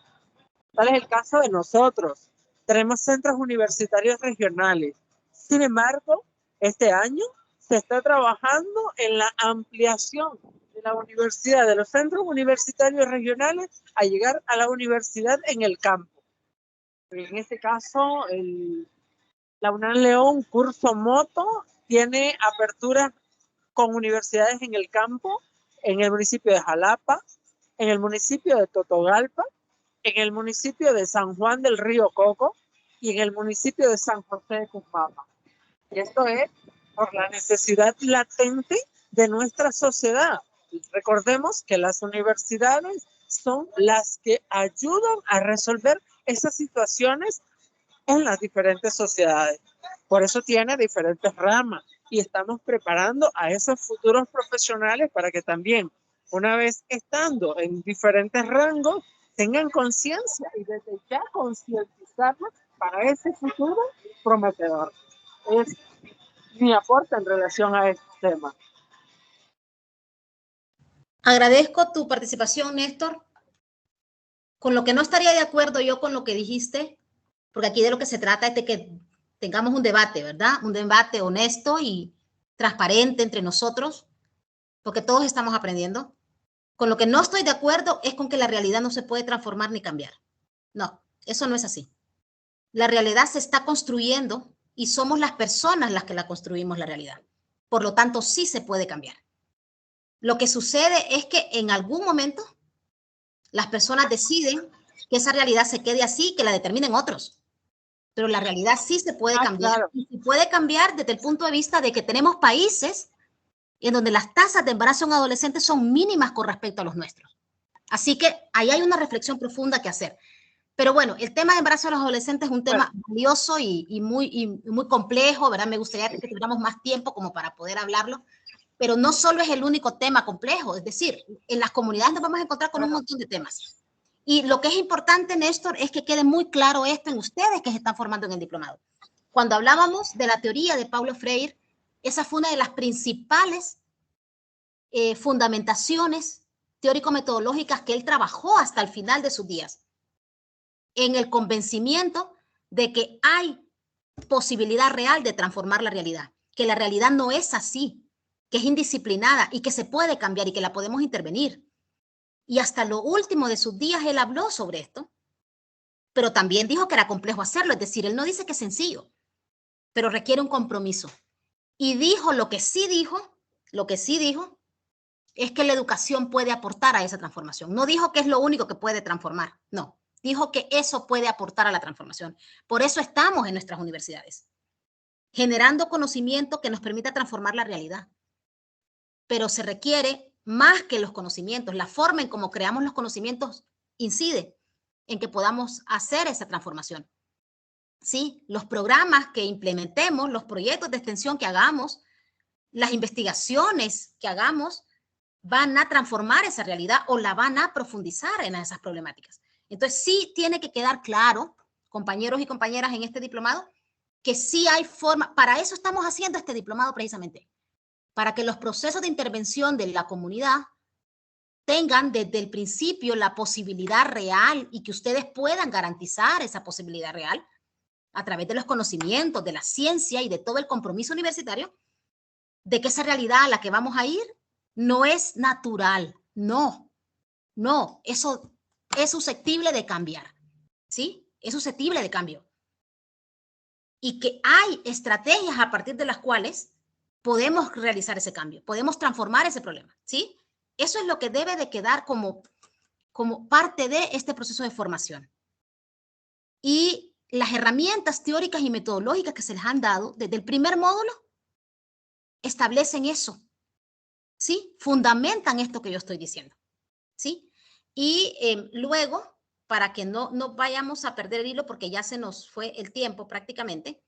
Tal es el caso de nosotros. Tenemos centros universitarios regionales. Sin embargo, este año se está trabajando en la ampliación de la universidad, de los centros universitarios regionales, a llegar a la universidad en el campo. En este caso, la UNAM León Curso Moto tiene apertura con universidades en el campo, en el municipio de Jalapa, en el municipio de Totogalpa, en el municipio de San Juan del Río Coco y en el municipio de San José de Cusmama. Y esto es por la necesidad latente de nuestra sociedad. Recordemos que las universidades son las que ayudan a resolver esas situaciones en las diferentes sociedades. Por eso tiene diferentes ramas y estamos preparando a esos futuros profesionales para que también, una vez estando en diferentes rangos, tengan conciencia y desde ya concientizarnos para ese futuro prometedor. Es mi aporte en relación a este tema. Agradezco tu participación, Néstor. Con lo que no estaría de acuerdo yo con lo que dijiste, porque aquí de lo que se trata es de que tengamos un debate, ¿verdad? Un debate honesto y transparente entre nosotros, porque todos estamos aprendiendo. Con lo que no estoy de acuerdo es con que la realidad no se puede transformar ni cambiar. No, eso no es así. La realidad se está construyendo y somos las personas las que la construimos, la realidad. Por lo tanto, sí se puede cambiar. Lo que sucede es que en algún momento las personas deciden que esa realidad se quede así, que la determinen otros. Pero la realidad sí se puede cambiar. Claro. Y se puede cambiar desde el punto de vista de que tenemos países en donde las tasas de embarazo en adolescentes son mínimas con respecto a los nuestros. Así que ahí hay una reflexión profunda que hacer. Pero bueno, el tema de embarazo de los adolescentes es un tema valioso y muy complejo, ¿verdad? Me gustaría que tuviéramos más tiempo como para poder hablarlo, pero no solo es el único tema complejo, es decir, en las comunidades nos vamos a encontrar con un montón de temas. Y lo que es importante, Néstor, es que quede muy claro esto en ustedes que se están formando en el diplomado. Cuando hablábamos de la teoría de Paulo Freire, esa fue una de las principales fundamentaciones teórico-metodológicas que él trabajó hasta el final de sus días. en el convencimiento de que hay posibilidad real de transformar la realidad, que la realidad no es así, que es indisciplinada y que se puede cambiar y que la podemos intervenir. Y hasta lo último de sus días él habló sobre esto, pero también dijo que era complejo hacerlo, es decir, él no dice que es sencillo, pero requiere un compromiso. Y dijo lo que sí dijo es que la educación puede aportar a esa transformación. No dijo que es lo único que puede transformar, no. Dijo que eso puede aportar a la transformación. Por eso estamos en nuestras universidades, generando conocimiento que nos permita transformar la realidad. Pero se requiere más que los conocimientos. La forma en cómo creamos los conocimientos incide en que podamos hacer esa transformación. ¿Sí? Los programas que implementemos, los proyectos de extensión que hagamos, las investigaciones que hagamos, van a transformar esa realidad o la van a profundizar en esas problemáticas. Entonces, sí tiene que quedar claro, compañeros y compañeras en este diplomado, que sí hay forma, para eso estamos haciendo este diplomado precisamente, para que los procesos de intervención de la comunidad tengan desde el principio la posibilidad real y que ustedes puedan garantizar esa posibilidad real a través de los conocimientos, de la ciencia y de todo el compromiso universitario, de que esa realidad a la que vamos a ir no es natural, no, eso es susceptible de cambiar, ¿sí? Es susceptible de cambio. Y que hay estrategias a partir de las cuales podemos realizar ese cambio, podemos transformar ese problema, ¿sí? Eso es lo que debe de quedar como parte de este proceso de formación. Y las herramientas teóricas y metodológicas que se les han dado desde el primer módulo establecen eso, ¿sí? Fundamentan esto que yo estoy diciendo, ¿sí? Y luego, para que no vayamos a perder el hilo porque ya se nos fue el tiempo prácticamente,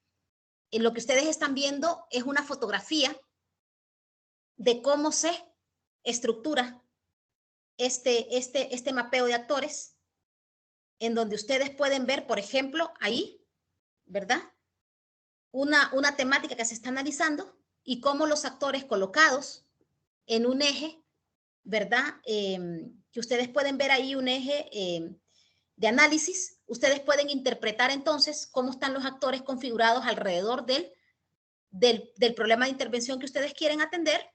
lo que ustedes están viendo es una fotografía de cómo se estructura este mapeo de actores, en donde ustedes pueden ver, por ejemplo, ahí, ¿verdad? Una temática que se está analizando y cómo los actores colocados en un eje, ¿verdad? Que ustedes pueden ver ahí un eje de análisis. Ustedes pueden interpretar entonces cómo están los actores configurados alrededor del problema de intervención que ustedes quieren atender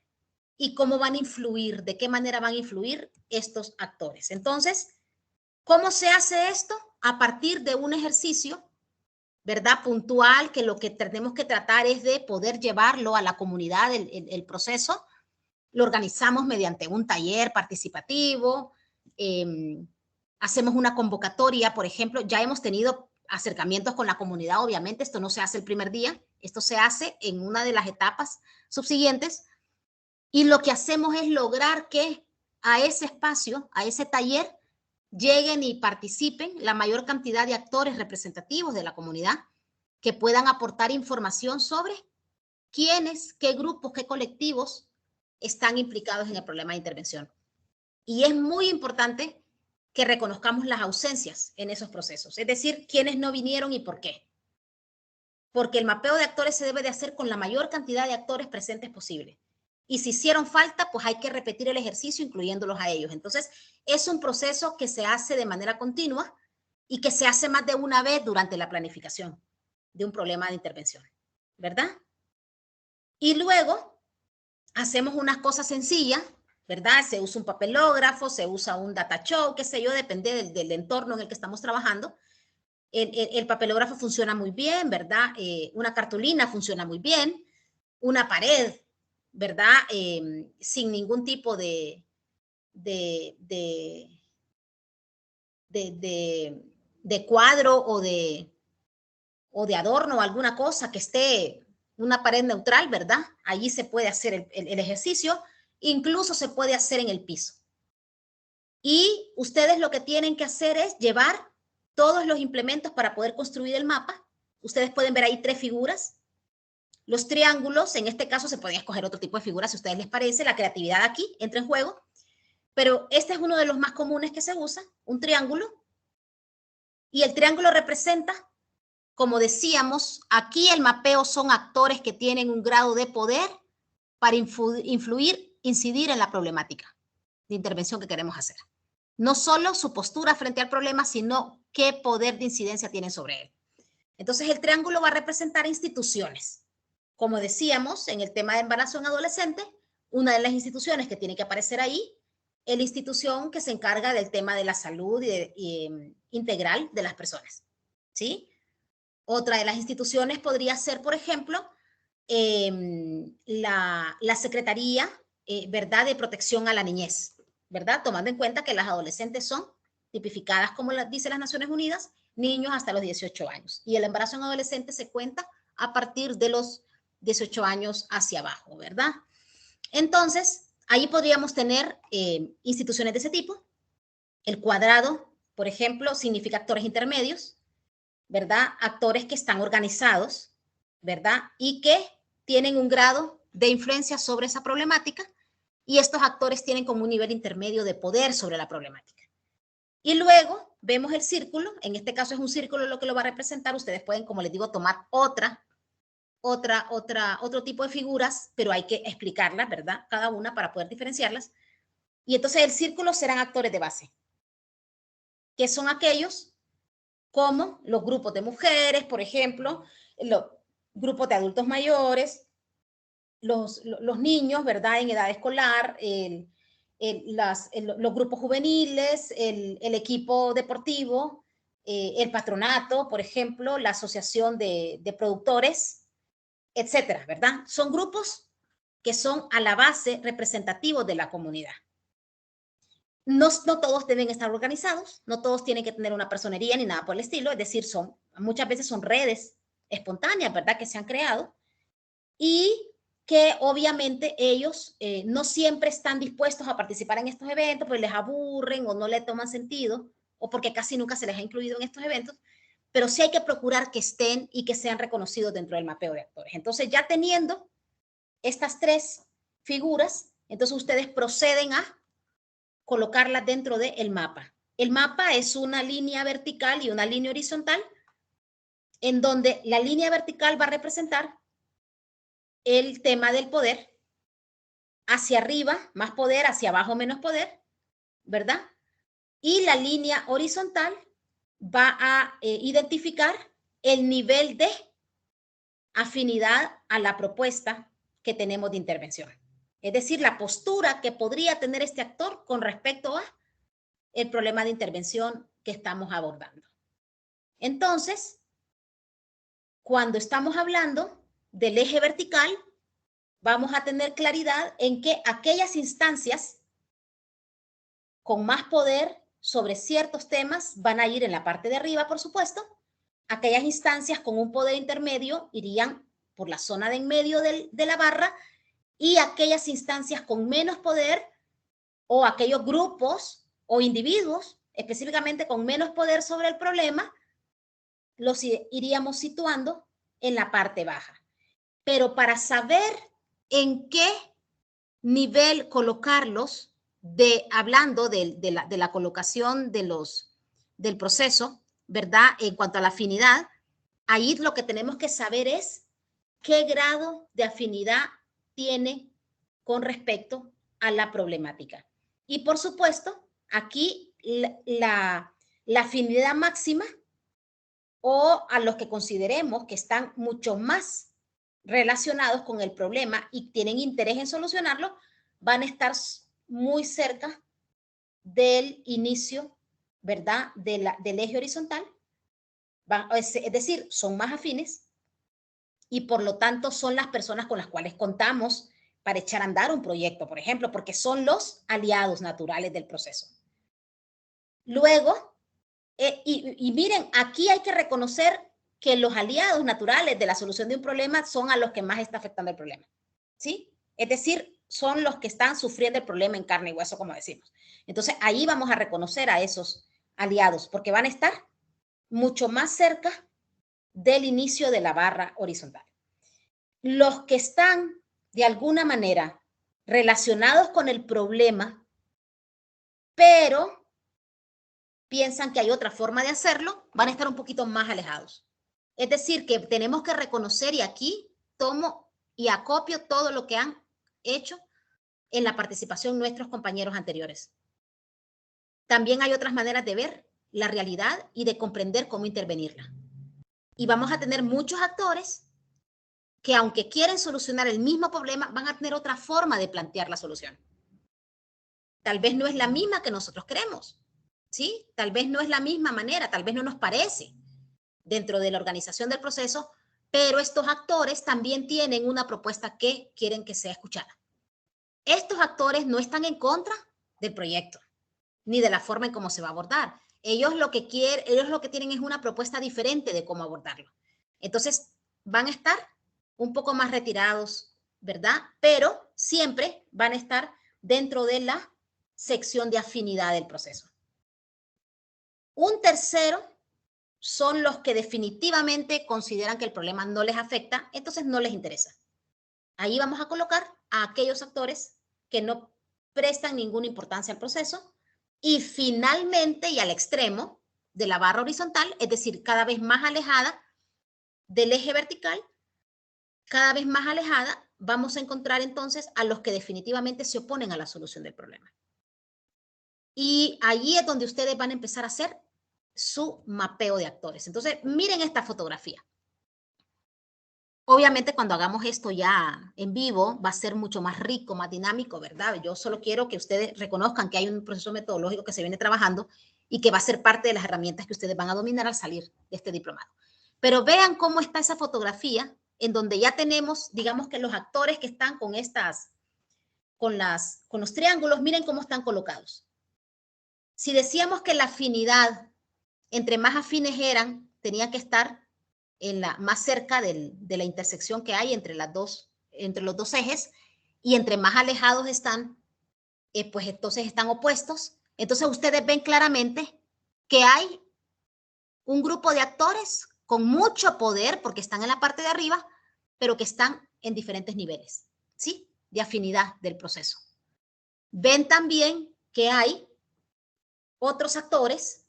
y cómo van a influir, de qué manera van a influir estos actores. Entonces, ¿cómo se hace esto? A partir de un ejercicio, ¿verdad? Puntual, que lo que tenemos que tratar es de poder llevarlo a la comunidad, el proceso. Lo organizamos mediante un taller participativo, hacemos una convocatoria, por ejemplo, ya hemos tenido acercamientos con la comunidad, obviamente, esto no se hace el primer día, esto se hace en una de las etapas subsiguientes, y lo que hacemos es lograr que a ese espacio, a ese taller, lleguen y participen la mayor cantidad de actores representativos de la comunidad que puedan aportar información sobre quiénes, qué grupos, qué colectivos están implicados en el problema de intervención. Y es muy importante que reconozcamos las ausencias en esos procesos, es decir, quiénes no vinieron y por qué. Porque el mapeo de actores se debe de hacer con la mayor cantidad de actores presentes posible. Y si hicieron falta, pues hay que repetir el ejercicio incluyéndolos a ellos. Entonces, es un proceso que se hace de manera continua y que se hace más de una vez durante la planificación de un problema de intervención, ¿verdad? Y luego hacemos unas cosas sencillas, ¿verdad? Se usa un papelógrafo, se usa un data show, qué sé yo, depende del entorno en el que estamos trabajando. El papelógrafo funciona muy bien, ¿verdad? Una cartulina funciona muy bien, una pared, ¿verdad? Sin ningún tipo de cuadro o de adorno o alguna cosa que esté, una pared neutral, ¿verdad? Allí se puede hacer el ejercicio, incluso se puede hacer en el piso. Y ustedes lo que tienen que hacer es llevar todos los implementos para poder construir el mapa. Ustedes pueden ver ahí 3 figuras. Los triángulos, en este caso se pueden escoger otro tipo de figuras si a ustedes les parece, la creatividad aquí entra en juego, pero este es uno de los más comunes que se usa, un triángulo, y el triángulo representa, como decíamos, aquí el mapeo son actores que tienen un grado de poder para influir, incidir en la problemática de intervención que queremos hacer. No solo su postura frente al problema, sino qué poder de incidencia tienen sobre él. Entonces, el triángulo va a representar instituciones. Como decíamos, en el tema de embarazo en adolescente, una de las instituciones que tiene que aparecer ahí es la institución que se encarga del tema de la salud integral de las personas, ¿sí? Otra de las instituciones podría ser, por ejemplo, la Secretaría, ¿verdad?, de Protección a la Niñez, ¿verdad? Tomando en cuenta que las adolescentes son tipificadas, como dice las Naciones Unidas, niños hasta los 18 años. Y el embarazo en adolescente se cuenta a partir de los 18 años hacia abajo, ¿verdad? Entonces, ahí podríamos tener instituciones de ese tipo. El cuadrado, por ejemplo, significa actores intermedios, ¿verdad? Actores que están organizados, ¿verdad? Y que tienen un grado de influencia sobre esa problemática, y estos actores tienen como un nivel intermedio de poder sobre la problemática. Y luego vemos el círculo, en este caso es un círculo lo que lo va a representar. Ustedes pueden, como les digo, tomar otro tipo de figuras, pero hay que explicarlas, ¿verdad? Cada una para poder diferenciarlas. Y entonces el círculo serán actores de base, que son aquellos como los grupos de mujeres, por ejemplo, los grupos de adultos mayores, los niños, ¿verdad?, en edad escolar, los grupos juveniles, el equipo deportivo, el patronato, por ejemplo, la asociación de productores, etcétera, ¿verdad? Son grupos que son a la base representativos de la comunidad. No todos deben estar organizados, no todos tienen que tener una personería ni nada por el estilo, es decir, muchas veces son redes espontáneas, ¿verdad?, que se han creado, y que obviamente ellos no siempre están dispuestos a participar en estos eventos porque les aburren o no les toman sentido, o porque casi nunca se les ha incluido en estos eventos, pero sí hay que procurar que estén y que sean reconocidos dentro del mapeo de actores. Entonces, ya teniendo estas tres figuras, entonces ustedes proceden a colocarlas dentro del mapa. El mapa es una línea vertical y una línea horizontal, en donde la línea vertical va a representar el tema del poder, hacia arriba más poder, hacia abajo menos poder, ¿verdad? Y la línea horizontal va a identificar el nivel de afinidad a la propuesta que tenemos de intervención. Es decir, la postura que podría tener este actor con respecto a el problema de intervención que estamos abordando. Entonces, cuando estamos hablando del eje vertical, vamos a tener claridad en que aquellas instancias con más poder sobre ciertos temas van a ir en la parte de arriba, por supuesto. Aquellas instancias con un poder intermedio irían por la zona de en medio de la barra, y aquellas instancias con menos poder, o aquellos grupos o individuos específicamente con menos poder sobre el problema, los iríamos situando en la parte baja. Pero para saber en qué nivel colocarlos, hablando de la colocación del proceso, ¿verdad? En cuanto a la afinidad, ahí lo que tenemos que saber es qué grado de afinidad tiene con respecto a la problemática. Y por supuesto, aquí la afinidad máxima, o a los que consideremos que están mucho más relacionados con el problema y tienen interés en solucionarlo, van a estar muy cerca del inicio, ¿verdad?, del eje horizontal. Es decir, son más afines y por lo tanto son las personas con las cuales contamos para echar a andar un proyecto, por ejemplo, porque son los aliados naturales del proceso. Luego, y miren, aquí hay que reconocer que los aliados naturales de la solución de un problema son a los que más está afectando el problema, ¿sí? Es decir, son los que están sufriendo el problema en carne y hueso, como decimos. Entonces, ahí vamos a reconocer a esos aliados, porque van a estar mucho más cerca del inicio de la barra horizontal. Los que están, de alguna manera, relacionados con el problema, pero piensan que hay otra forma de hacerlo, van a estar un poquito más alejados. Es decir, que tenemos que reconocer, y aquí tomo y acopio todo lo que han hecho en la participación nuestros compañeros anteriores. También hay otras maneras de ver la realidad y de comprender cómo intervenirla. Y vamos a tener muchos actores que, aunque quieren solucionar el mismo problema, van a tener otra forma de plantear la solución. Tal vez no es la misma que nosotros queremos, ¿sí? Tal vez no es la misma manera, tal vez no nos parece dentro de la organización del proceso, pero estos actores también tienen una propuesta que quieren que sea escuchada. Estos actores no están en contra del proyecto, ni de la forma en cómo se va a abordar. Ellos lo que tienen es una propuesta diferente de cómo abordarlo. Entonces, van a estar un poco más retirados, ¿verdad? Pero siempre van a estar dentro de la sección de afinidad del proceso. Un tercero son los que definitivamente consideran que el problema no les afecta, entonces no les interesa. Ahí vamos a colocar a aquellos actores que no prestan ninguna importancia al proceso. Y finalmente, y al extremo de la barra horizontal, es decir, cada vez más alejada del eje vertical, cada vez más alejada, vamos a encontrar entonces a los que definitivamente se oponen a la solución del problema. Y allí es donde ustedes van a empezar a hacer su mapeo de actores. Entonces, miren esta fotografía. Obviamente, cuando hagamos esto ya en vivo, va a ser mucho más rico, más dinámico, ¿verdad? Yo solo quiero que ustedes reconozcan que hay un proceso metodológico que se viene trabajando y que va a ser parte de las herramientas que ustedes van a dominar al salir de este diplomado. Pero vean cómo está esa fotografía, en donde ya tenemos, digamos que los actores que están con los triángulos, miren cómo están colocados. Si decíamos que la afinidad, entre más afines eran, tenía que estar más cerca de la intersección que hay entre los dos ejes, y entre más alejados están, pues entonces están opuestos. Entonces ustedes ven claramente que hay un grupo de actores con mucho poder, porque están en la parte de arriba, pero que están en diferentes niveles, ¿sí? De afinidad del proceso. Ven también que hay otros actores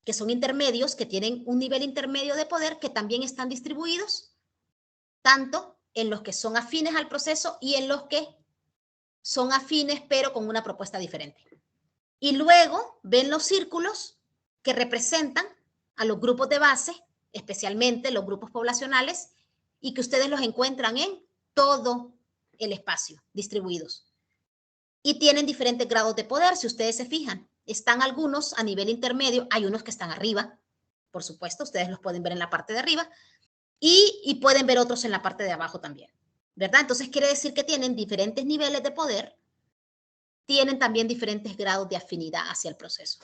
que son intermedios, que tienen un nivel intermedio de poder, que también están distribuidos, tanto en los que son afines al proceso y en los que son afines, pero con una propuesta diferente. Y luego ven los círculos que representan a los grupos de base, especialmente los grupos poblacionales, y que ustedes los encuentran en todo el espacio, distribuidos. Y tienen diferentes grados de poder, si ustedes se fijan. Están algunos a nivel intermedio, hay unos que están arriba, por supuesto, ustedes los pueden ver en la parte de arriba, y pueden ver otros en la parte de abajo también, ¿verdad? Entonces quiere decir que tienen diferentes niveles de poder, tienen también diferentes grados de afinidad hacia el proceso.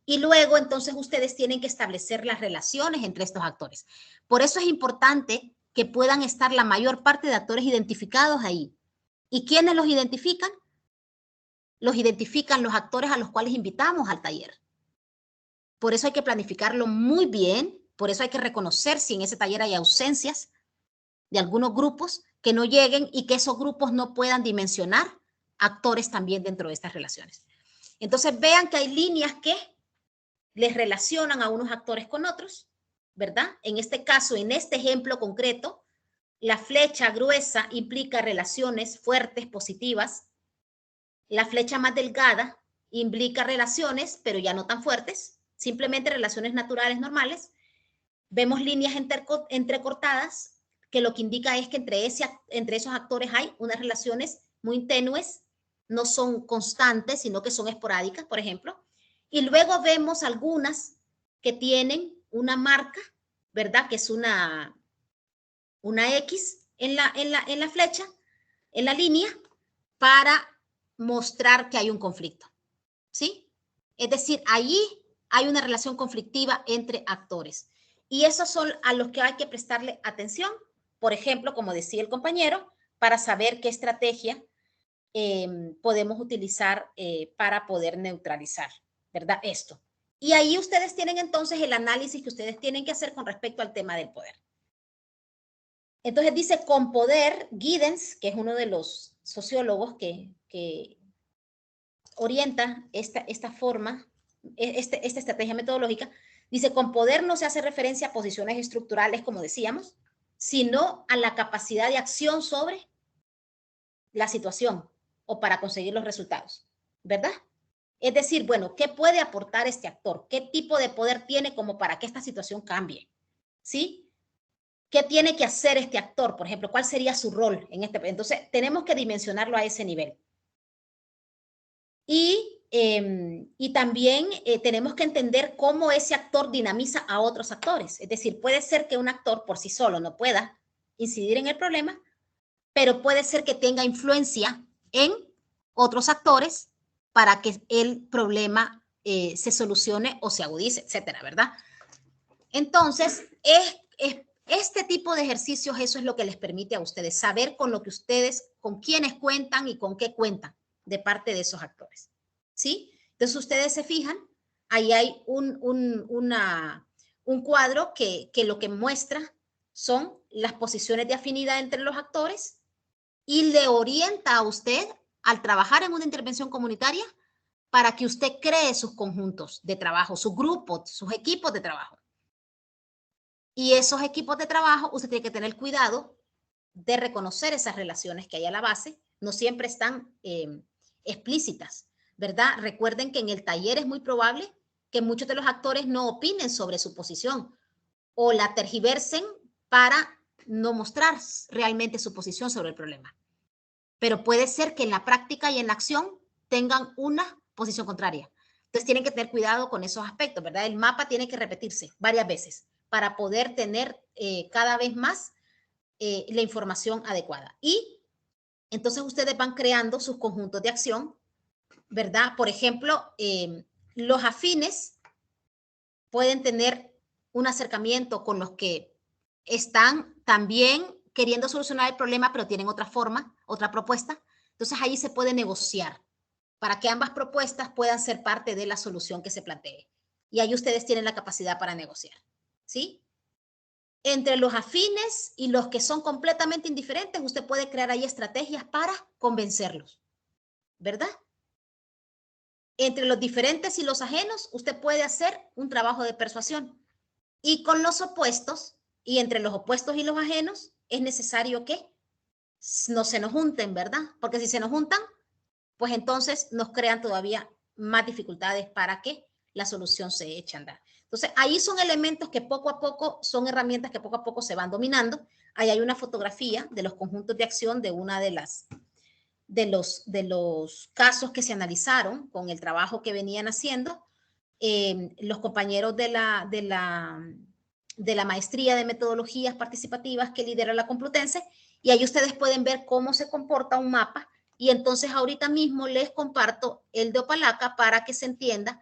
Y luego, entonces, ustedes tienen que establecer las relaciones entre estos actores. Por eso es importante que puedan estar la mayor parte de actores identificados ahí. ¿Y quiénes los identifican? Los identifican los actores a los cuales invitamos al taller. Por eso hay que planificarlo muy bien, por eso hay que reconocer si en ese taller hay ausencias de algunos grupos que no lleguen y que esos grupos no puedan dimensionar actores también dentro de estas relaciones. Entonces vean que hay líneas que les relacionan a unos actores con otros, ¿verdad? En este caso, en este ejemplo concreto, la flecha gruesa implica relaciones fuertes, positivas. La flecha más delgada implica relaciones, pero ya no tan fuertes, simplemente relaciones naturales normales. Vemos líneas entrecortadas, que lo que indica es que entre esos actores hay unas relaciones muy tenues, no son constantes, sino que son esporádicas, por ejemplo. Y luego vemos algunas que tienen una marca, ¿verdad? Que es una X en la flecha, en la línea, para mostrar que hay un conflicto, ¿sí? Es decir, allí hay una relación conflictiva entre actores. Y esos son a los que hay que prestarle atención, por ejemplo, como decía el compañero, para saber qué estrategia podemos utilizar para poder neutralizar, ¿verdad? Esto. Y ahí ustedes tienen entonces el análisis que ustedes tienen que hacer con respecto al tema del poder. Entonces dice, con poder, Giddens, que es uno de los sociólogos que orienta esta forma, esta estrategia metodológica, dice, con poder no se hace referencia a posiciones estructurales, como decíamos, sino a la capacidad de acción sobre la situación o para conseguir los resultados, ¿verdad? Es decir, bueno, ¿qué puede aportar este actor? ¿Qué tipo de poder tiene como para que esta situación cambie? ¿Sí? ¿Qué tiene que hacer este actor? Por ejemplo, ¿cuál sería su rol en este? Entonces, tenemos que dimensionarlo a ese nivel. Y también tenemos que entender cómo ese actor dinamiza a otros actores. Es decir, puede ser que un actor por sí solo no pueda incidir en el problema, pero puede ser que tenga influencia en otros actores para que el problema se solucione o se agudice, etcétera, ¿verdad? Entonces, este tipo de ejercicios, eso es lo que les permite a ustedes saber con lo que ustedes, con quiénes cuentan y con qué cuentan de parte de esos actores, ¿sí? Entonces, ustedes se fijan, ahí hay un cuadro que lo que muestra son las posiciones de afinidad entre los actores y le orienta a usted al trabajar en una intervención comunitaria para que usted cree sus conjuntos de trabajo, sus grupos, sus equipos de trabajo. Y esos equipos de trabajo, usted tiene que tener cuidado de reconocer esas relaciones que hay a la base. No siempre están explícitas, ¿verdad? Recuerden que en el taller es muy probable que muchos de los actores no opinen sobre su posición o la tergiversen para no mostrar realmente su posición sobre el problema. Pero puede ser que en la práctica y en la acción tengan una posición contraria. Entonces tienen que tener cuidado con esos aspectos, ¿verdad? El mapa tiene que repetirse varias veces para poder tener cada vez más la información adecuada. Y entonces ustedes van creando sus conjuntos de acción, ¿verdad? Por ejemplo, los afines pueden tener un acercamiento con los que están también queriendo solucionar el problema, pero tienen otra forma, otra propuesta. Entonces ahí se puede negociar para que ambas propuestas puedan ser parte de la solución que se plantee. Y ahí ustedes tienen la capacidad para negociar, ¿sí? Entre los afines y los que son completamente indiferentes, usted puede crear ahí estrategias para convencerlos, ¿verdad? Entre los diferentes y los ajenos, usted puede hacer un trabajo de persuasión. Y con los opuestos, y entre los opuestos y los ajenos, es necesario que no se nos junten, ¿verdad? Porque si se nos juntan, pues entonces nos crean todavía más dificultades para que la solución se eche a andar. Entonces, ahí son elementos que poco a poco, son herramientas que poco a poco se van dominando. Ahí hay una fotografía de los conjuntos de acción de una de los casos que se analizaron con el trabajo que venían haciendo los compañeros de la maestría de metodologías participativas que lidera la Complutense, y ahí ustedes pueden ver cómo se comporta un mapa. Y entonces ahorita mismo les comparto el de Opalaca para que se entienda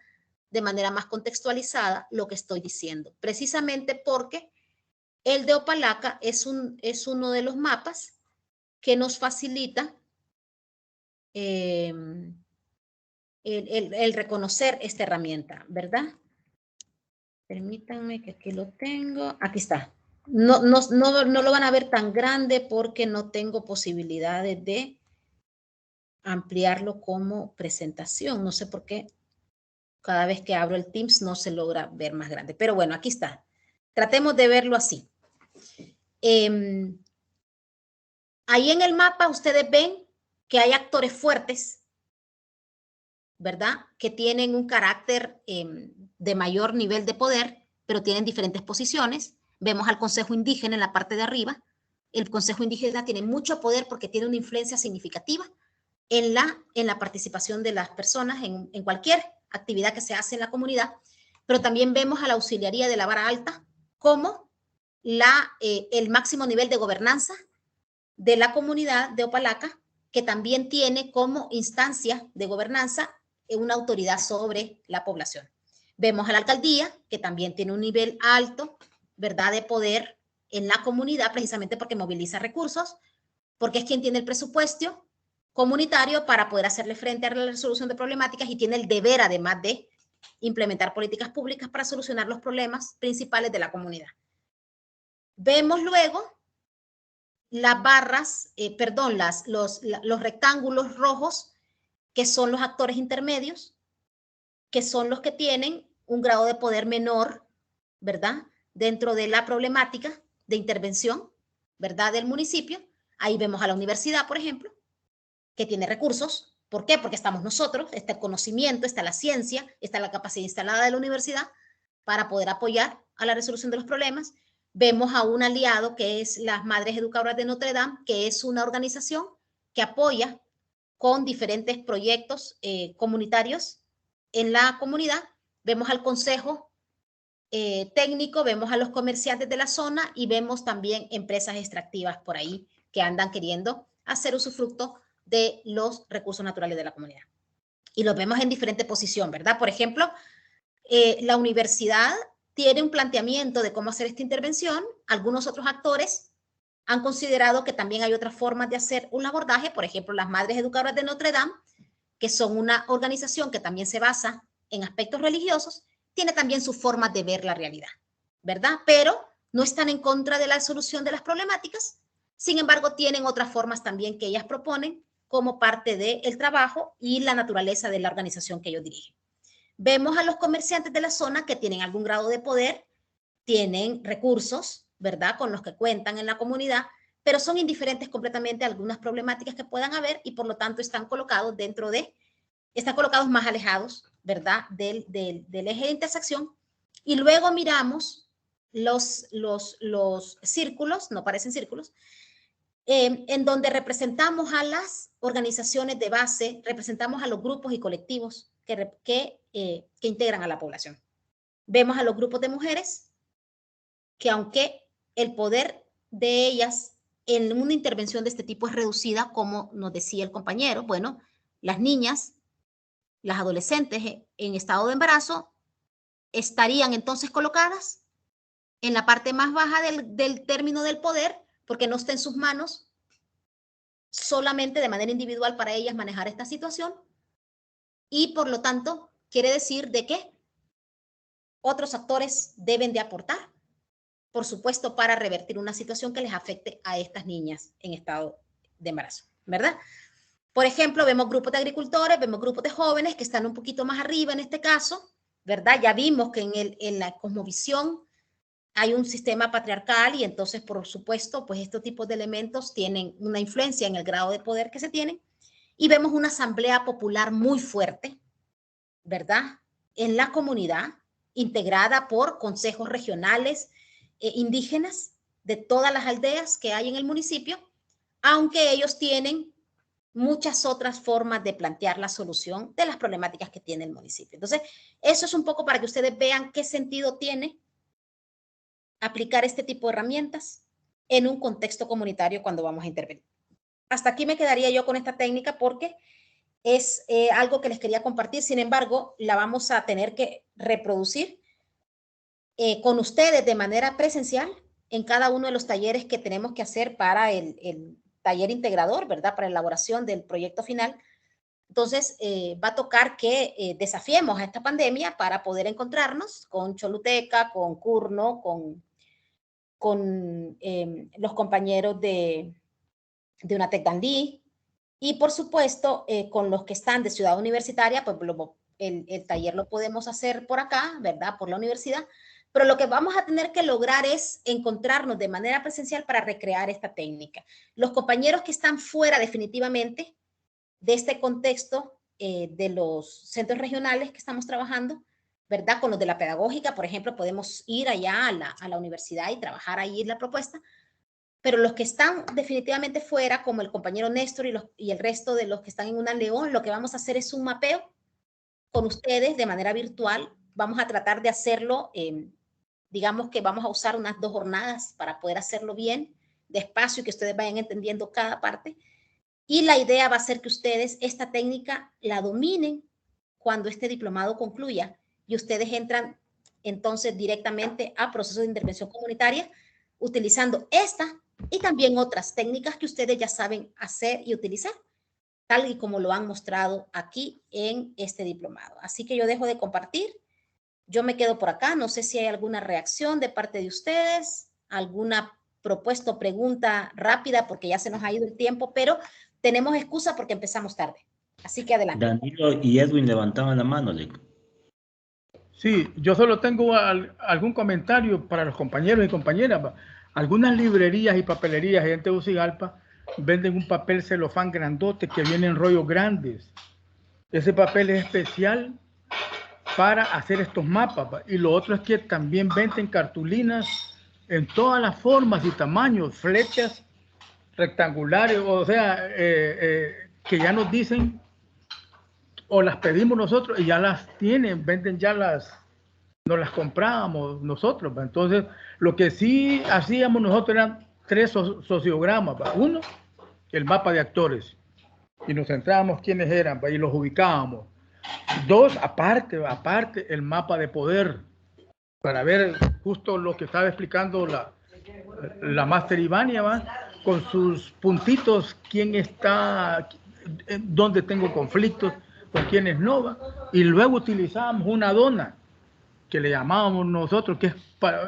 de manera más contextualizada lo que estoy diciendo. Precisamente porque el de Opalaca es uno de los mapas que nos facilita el reconocer esta herramienta, ¿verdad? Permítanme que aquí lo tengo. Aquí está. No lo van a ver tan grande porque no tengo posibilidades de ampliarlo como presentación. No sé por qué cada vez que abro el Teams no se logra ver más grande. Pero bueno, aquí está. Tratemos de verlo así. Ahí en el mapa ustedes ven que hay actores fuertes, ¿verdad? Que tienen un carácter de mayor nivel de poder, pero tienen diferentes posiciones. Vemos al Consejo Indígena en la parte de arriba. El Consejo Indígena tiene mucho poder porque tiene una influencia significativa en la participación de las personas en cualquier actividad que se hace en la comunidad, pero también vemos a la auxiliaría de la vara alta como el máximo nivel de gobernanza de la comunidad de Opalaca, que también tiene como instancia de gobernanza una autoridad sobre la población. Vemos a la alcaldía, que también tiene un nivel alto, ¿verdad?, de poder en la comunidad, precisamente porque moviliza recursos, porque es quien tiene el presupuesto comunitario para poder hacerle frente a la resolución de problemáticas y tiene el deber, además, de implementar políticas públicas para solucionar los problemas principales de la comunidad. Vemos luego las barras, los rectángulos rojos, que son los actores intermedios, que son los que tienen un grado de poder menor, ¿verdad?, dentro de la problemática de intervención, ¿verdad?, del municipio. Ahí vemos a la universidad, por ejemplo, que tiene recursos, ¿Por qué? Porque estamos nosotros, está el conocimiento, está la ciencia, está la capacidad instalada de la universidad para poder apoyar a la resolución de los problemas. Vemos a un aliado que es las Madres Educadoras de Notre Dame, que es una organización que apoya con diferentes proyectos comunitarios en la comunidad. Vemos al Consejo Técnico, vemos a los comerciantes de la zona y vemos también empresas extractivas por ahí que andan queriendo hacer usufructo de los recursos naturales de la comunidad. Y los vemos en diferente posición, ¿verdad? Por ejemplo, la universidad tiene un planteamiento de cómo hacer esta intervención. Algunos otros actores han considerado que también hay otras formas de hacer un abordaje. Por ejemplo, las Madres Educadoras de Notre Dame, que son una organización que también se basa en aspectos religiosos, tiene también su forma de ver la realidad, ¿verdad? Pero no están en contra de la solución de las problemáticas. Sin embargo, tienen otras formas también que ellas proponen como parte del trabajo y la naturaleza de la organización que ellos dirigen. Vemos a los comerciantes de la zona que tienen algún grado de poder, tienen recursos, ¿verdad?, con los que cuentan en la comunidad, pero son indiferentes completamente a algunas problemáticas que puedan haber y por lo tanto están colocados están colocados más alejados, ¿verdad?, del eje de intersección. Y luego miramos los círculos, no parecen círculos, en donde representamos a las organizaciones de base, representamos a los grupos y colectivos que integran a la población. Vemos a los grupos de mujeres que aunque el poder de ellas en una intervención de este tipo es reducida, como nos decía el compañero, bueno, las niñas, las adolescentes en estado de embarazo estarían entonces colocadas en la parte más baja del término del poder, porque no está en sus manos solamente de manera individual para ellas manejar esta situación y por lo tanto quiere decir de que otros actores deben de aportar, por supuesto, para revertir una situación que les afecte a estas niñas en estado de embarazo, ¿verdad? Por ejemplo, vemos grupos de agricultores, vemos grupos de jóvenes que están un poquito más arriba en este caso, ¿verdad? Ya vimos que en la cosmovisión hay un sistema patriarcal y entonces, por supuesto, pues estos tipos de elementos tienen una influencia en el grado de poder que se tienen. Y vemos una asamblea popular muy fuerte, ¿verdad?, en la comunidad, integrada por consejos regionales indígenas de todas las aldeas que hay en el municipio, aunque ellos tienen muchas otras formas de plantear la solución de las problemáticas que tiene el municipio. Entonces, eso es un poco para que ustedes vean qué sentido tiene aplicar este tipo de herramientas en un contexto comunitario cuando vamos a intervenir. Hasta aquí me quedaría yo con esta técnica porque es algo que les quería compartir. Sin embargo, la vamos a tener que reproducir con ustedes de manera presencial en cada uno de los talleres que tenemos que hacer para el taller integrador, ¿verdad?, para la elaboración del proyecto final. Entonces, va a tocar que desafiemos a esta pandemia para poder encontrarnos con Choluteca, con Curno, con los compañeros de UNATEC Dandí y, por supuesto, con los que están de Ciudad Universitaria, pues el taller lo podemos hacer por acá, ¿verdad?, por la universidad, pero lo que vamos a tener que lograr es encontrarnos de manera presencial para recrear esta técnica. Los compañeros que están fuera definitivamente de este contexto de los centros regionales que estamos trabajando, ¿verdad? Con los de la pedagógica, por ejemplo, podemos ir allá a la universidad y trabajar ahí la propuesta, pero los que están definitivamente fuera, como el compañero Néstor y el resto de los que están en UNAM León, lo que vamos a hacer es un mapeo con ustedes de manera virtual. Vamos a tratar de hacerlo, digamos que vamos a usar unas 2 jornadas para poder hacerlo bien, despacio y que ustedes vayan entendiendo cada parte. Y la idea va a ser que ustedes esta técnica la dominen cuando este diplomado concluya y ustedes entran entonces directamente a procesos de intervención comunitaria utilizando esta y también otras técnicas que ustedes ya saben hacer y utilizar, tal y como lo han mostrado aquí en este diplomado. Así que yo dejo de compartir. Yo me quedo por acá. No sé si hay alguna reacción de parte de ustedes, alguna propuesta o pregunta rápida, porque ya se nos ha ido el tiempo, pero tenemos excusa porque empezamos tarde. Así que adelante. Danilo y Edwin levantaban la mano, Leco. Sí, yo solo tengo algún comentario para los compañeros y compañeras. Algunas librerías y papelerías en Tegucigalpa venden un papel celofán grandote que viene en rollos grandes. Ese papel es especial para hacer estos mapas. Y lo otro es que también venden cartulinas en todas las formas y tamaños, flechas rectangulares, o sea, que ya nos dicen o las pedimos nosotros y ya las tienen, venden ya nos las comprábamos nosotros. Entonces, lo que sí hacíamos nosotros eran 3 sociogramas. Uno, el mapa de actores, y nos centrábamos quiénes eran y los ubicábamos. 2, aparte, el mapa de poder, para ver justo lo que estaba explicando la máster Ivania, con sus puntitos, quién está, dónde tengo conflictos, con quiénes no, ¿va? Y luego utilizábamos una dona, que le llamábamos nosotros, que es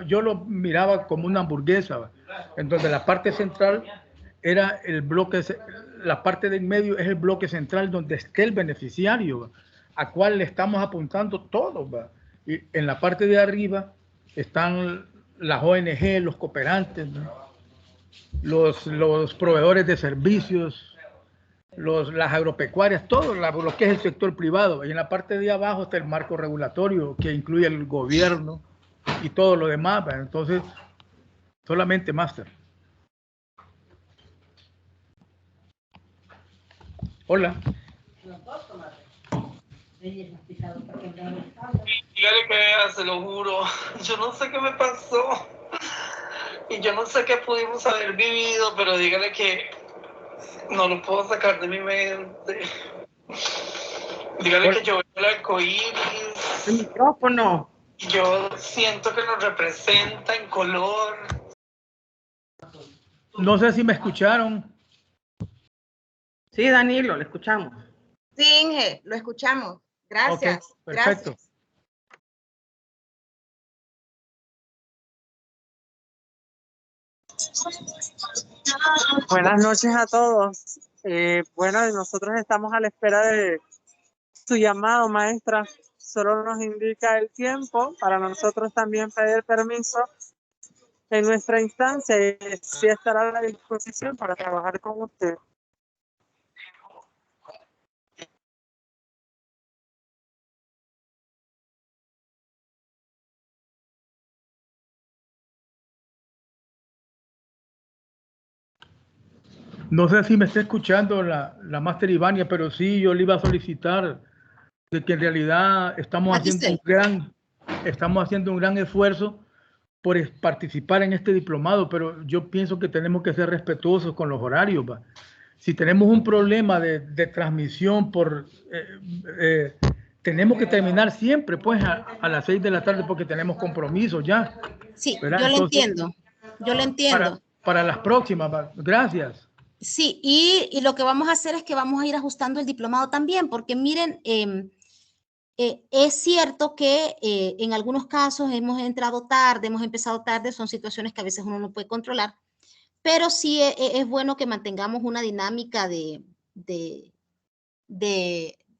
yo lo miraba como una hamburguesa, ¿va? En donde la parte central era el bloque, la parte de en medio es el bloque central donde esté el beneficiario, ¿va? A cual le estamos apuntando todos, ¿va? Y en la parte de arriba están las ONG, los cooperantes, ¿no? los proveedores de servicios, las agropecuarias, todo lo que es el sector privado. Y en la parte de abajo está el marco regulatorio que incluye el gobierno y todo lo demás, ¿va? Entonces, solamente máster. Hola. Dígale que vea, se lo juro. Yo no sé qué me pasó. Y yo no sé qué pudimos haber vivido, pero dígale que no lo puedo sacar de mi mente. Dígale que yo veo el arcoíris. El micrófono. Y yo siento que nos representa en color. No sé si me escucharon. Sí, Danilo, le escuchamos. Sí, Inge, lo escuchamos. Gracias. Okay, perfecto. Gracias. Buenas noches a todos. Bueno, nosotros estamos a la espera de su llamado, maestra. Solo nos indica el tiempo para nosotros también pedir permiso en nuestra instancia y sí estará a la disposición para trabajar con usted. No sé si me está escuchando la máster Ivania, pero sí, yo le iba a solicitar de que en realidad estamos haciendo un gran esfuerzo por participar en este diplomado, pero yo pienso que tenemos que ser respetuosos con los horarios, ¿va? Si tenemos un problema de transmisión tenemos que terminar siempre pues a las 6 de la tarde porque tenemos compromisos ya. Sí, ¿verdad? yo Entonces, lo entiendo. Para las próximas, ¿va? Gracias. Sí, y lo que vamos a hacer es que vamos a ir ajustando el diplomado también, porque miren, es cierto que en algunos casos hemos entrado tarde, hemos empezado tarde, son situaciones que a veces uno no puede controlar, pero sí es bueno que mantengamos una dinámica de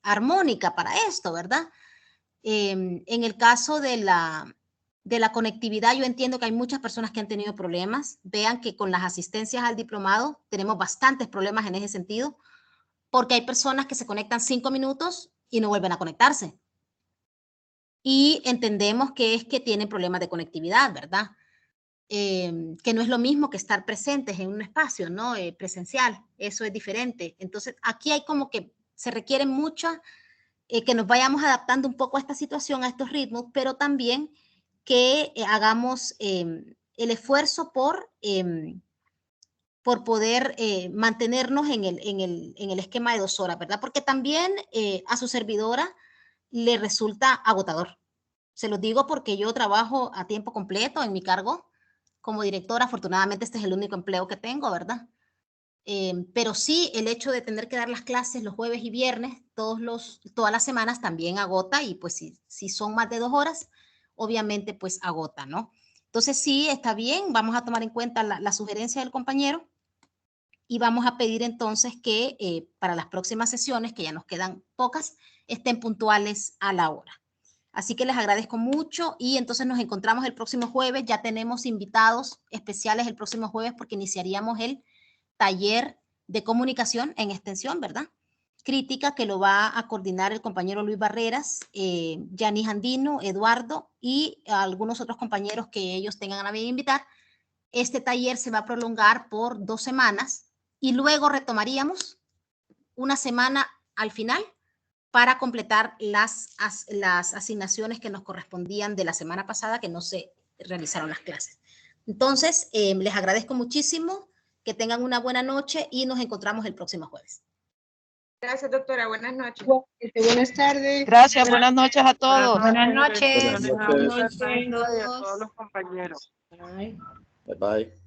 armónica para esto, ¿verdad? En el caso de la conectividad, yo entiendo que hay muchas personas que han tenido problemas. Vean que con las asistencias al diplomado tenemos bastantes problemas en ese sentido, porque hay personas que se conectan 5 minutos y no vuelven a conectarse. Y entendemos que es que tienen problemas de conectividad, ¿verdad? Que no es lo mismo que estar presentes en un espacio, ¿no? Presencial, eso es diferente. Entonces, aquí hay como que se requiere mucho que nos vayamos adaptando un poco a esta situación, a estos ritmos, pero también que hagamos el esfuerzo por poder mantenernos en el esquema de 2 horas, ¿verdad? Porque también a su servidora le resulta agotador. Se los digo porque yo trabajo a tiempo completo en mi cargo como directora. Afortunadamente este es el único empleo que tengo, ¿verdad? Pero sí, el hecho de tener que dar las clases los jueves y viernes, todas las semanas también agota, y pues si son más de 2 horas, obviamente pues agota, ¿no? Entonces sí, está bien, vamos a tomar en cuenta la sugerencia del compañero y vamos a pedir entonces que para las próximas sesiones, que ya nos quedan pocas, estén puntuales a la hora. Así que les agradezco mucho y entonces nos encontramos el próximo jueves. Ya tenemos invitados especiales el próximo jueves porque iniciaríamos el taller de comunicación en extensión, ¿verdad? Crítica, que lo va a coordinar el compañero Luis Barreras, Yanis Andino, Eduardo y algunos otros compañeros que ellos tengan a bien invitar. Este taller se va a prolongar por 2 semanas y luego retomaríamos una semana al final para completar las asignaciones que nos correspondían de la semana pasada, que no se realizaron las clases. Entonces, les agradezco muchísimo, que tengan una buena noche y nos encontramos el próximo jueves. Gracias, doctora. Buenas noches. Buenas tardes. Gracias, buenas noches a todos. Buenas noches. Buenas noches a todos los compañeros. Bye. Bye bye.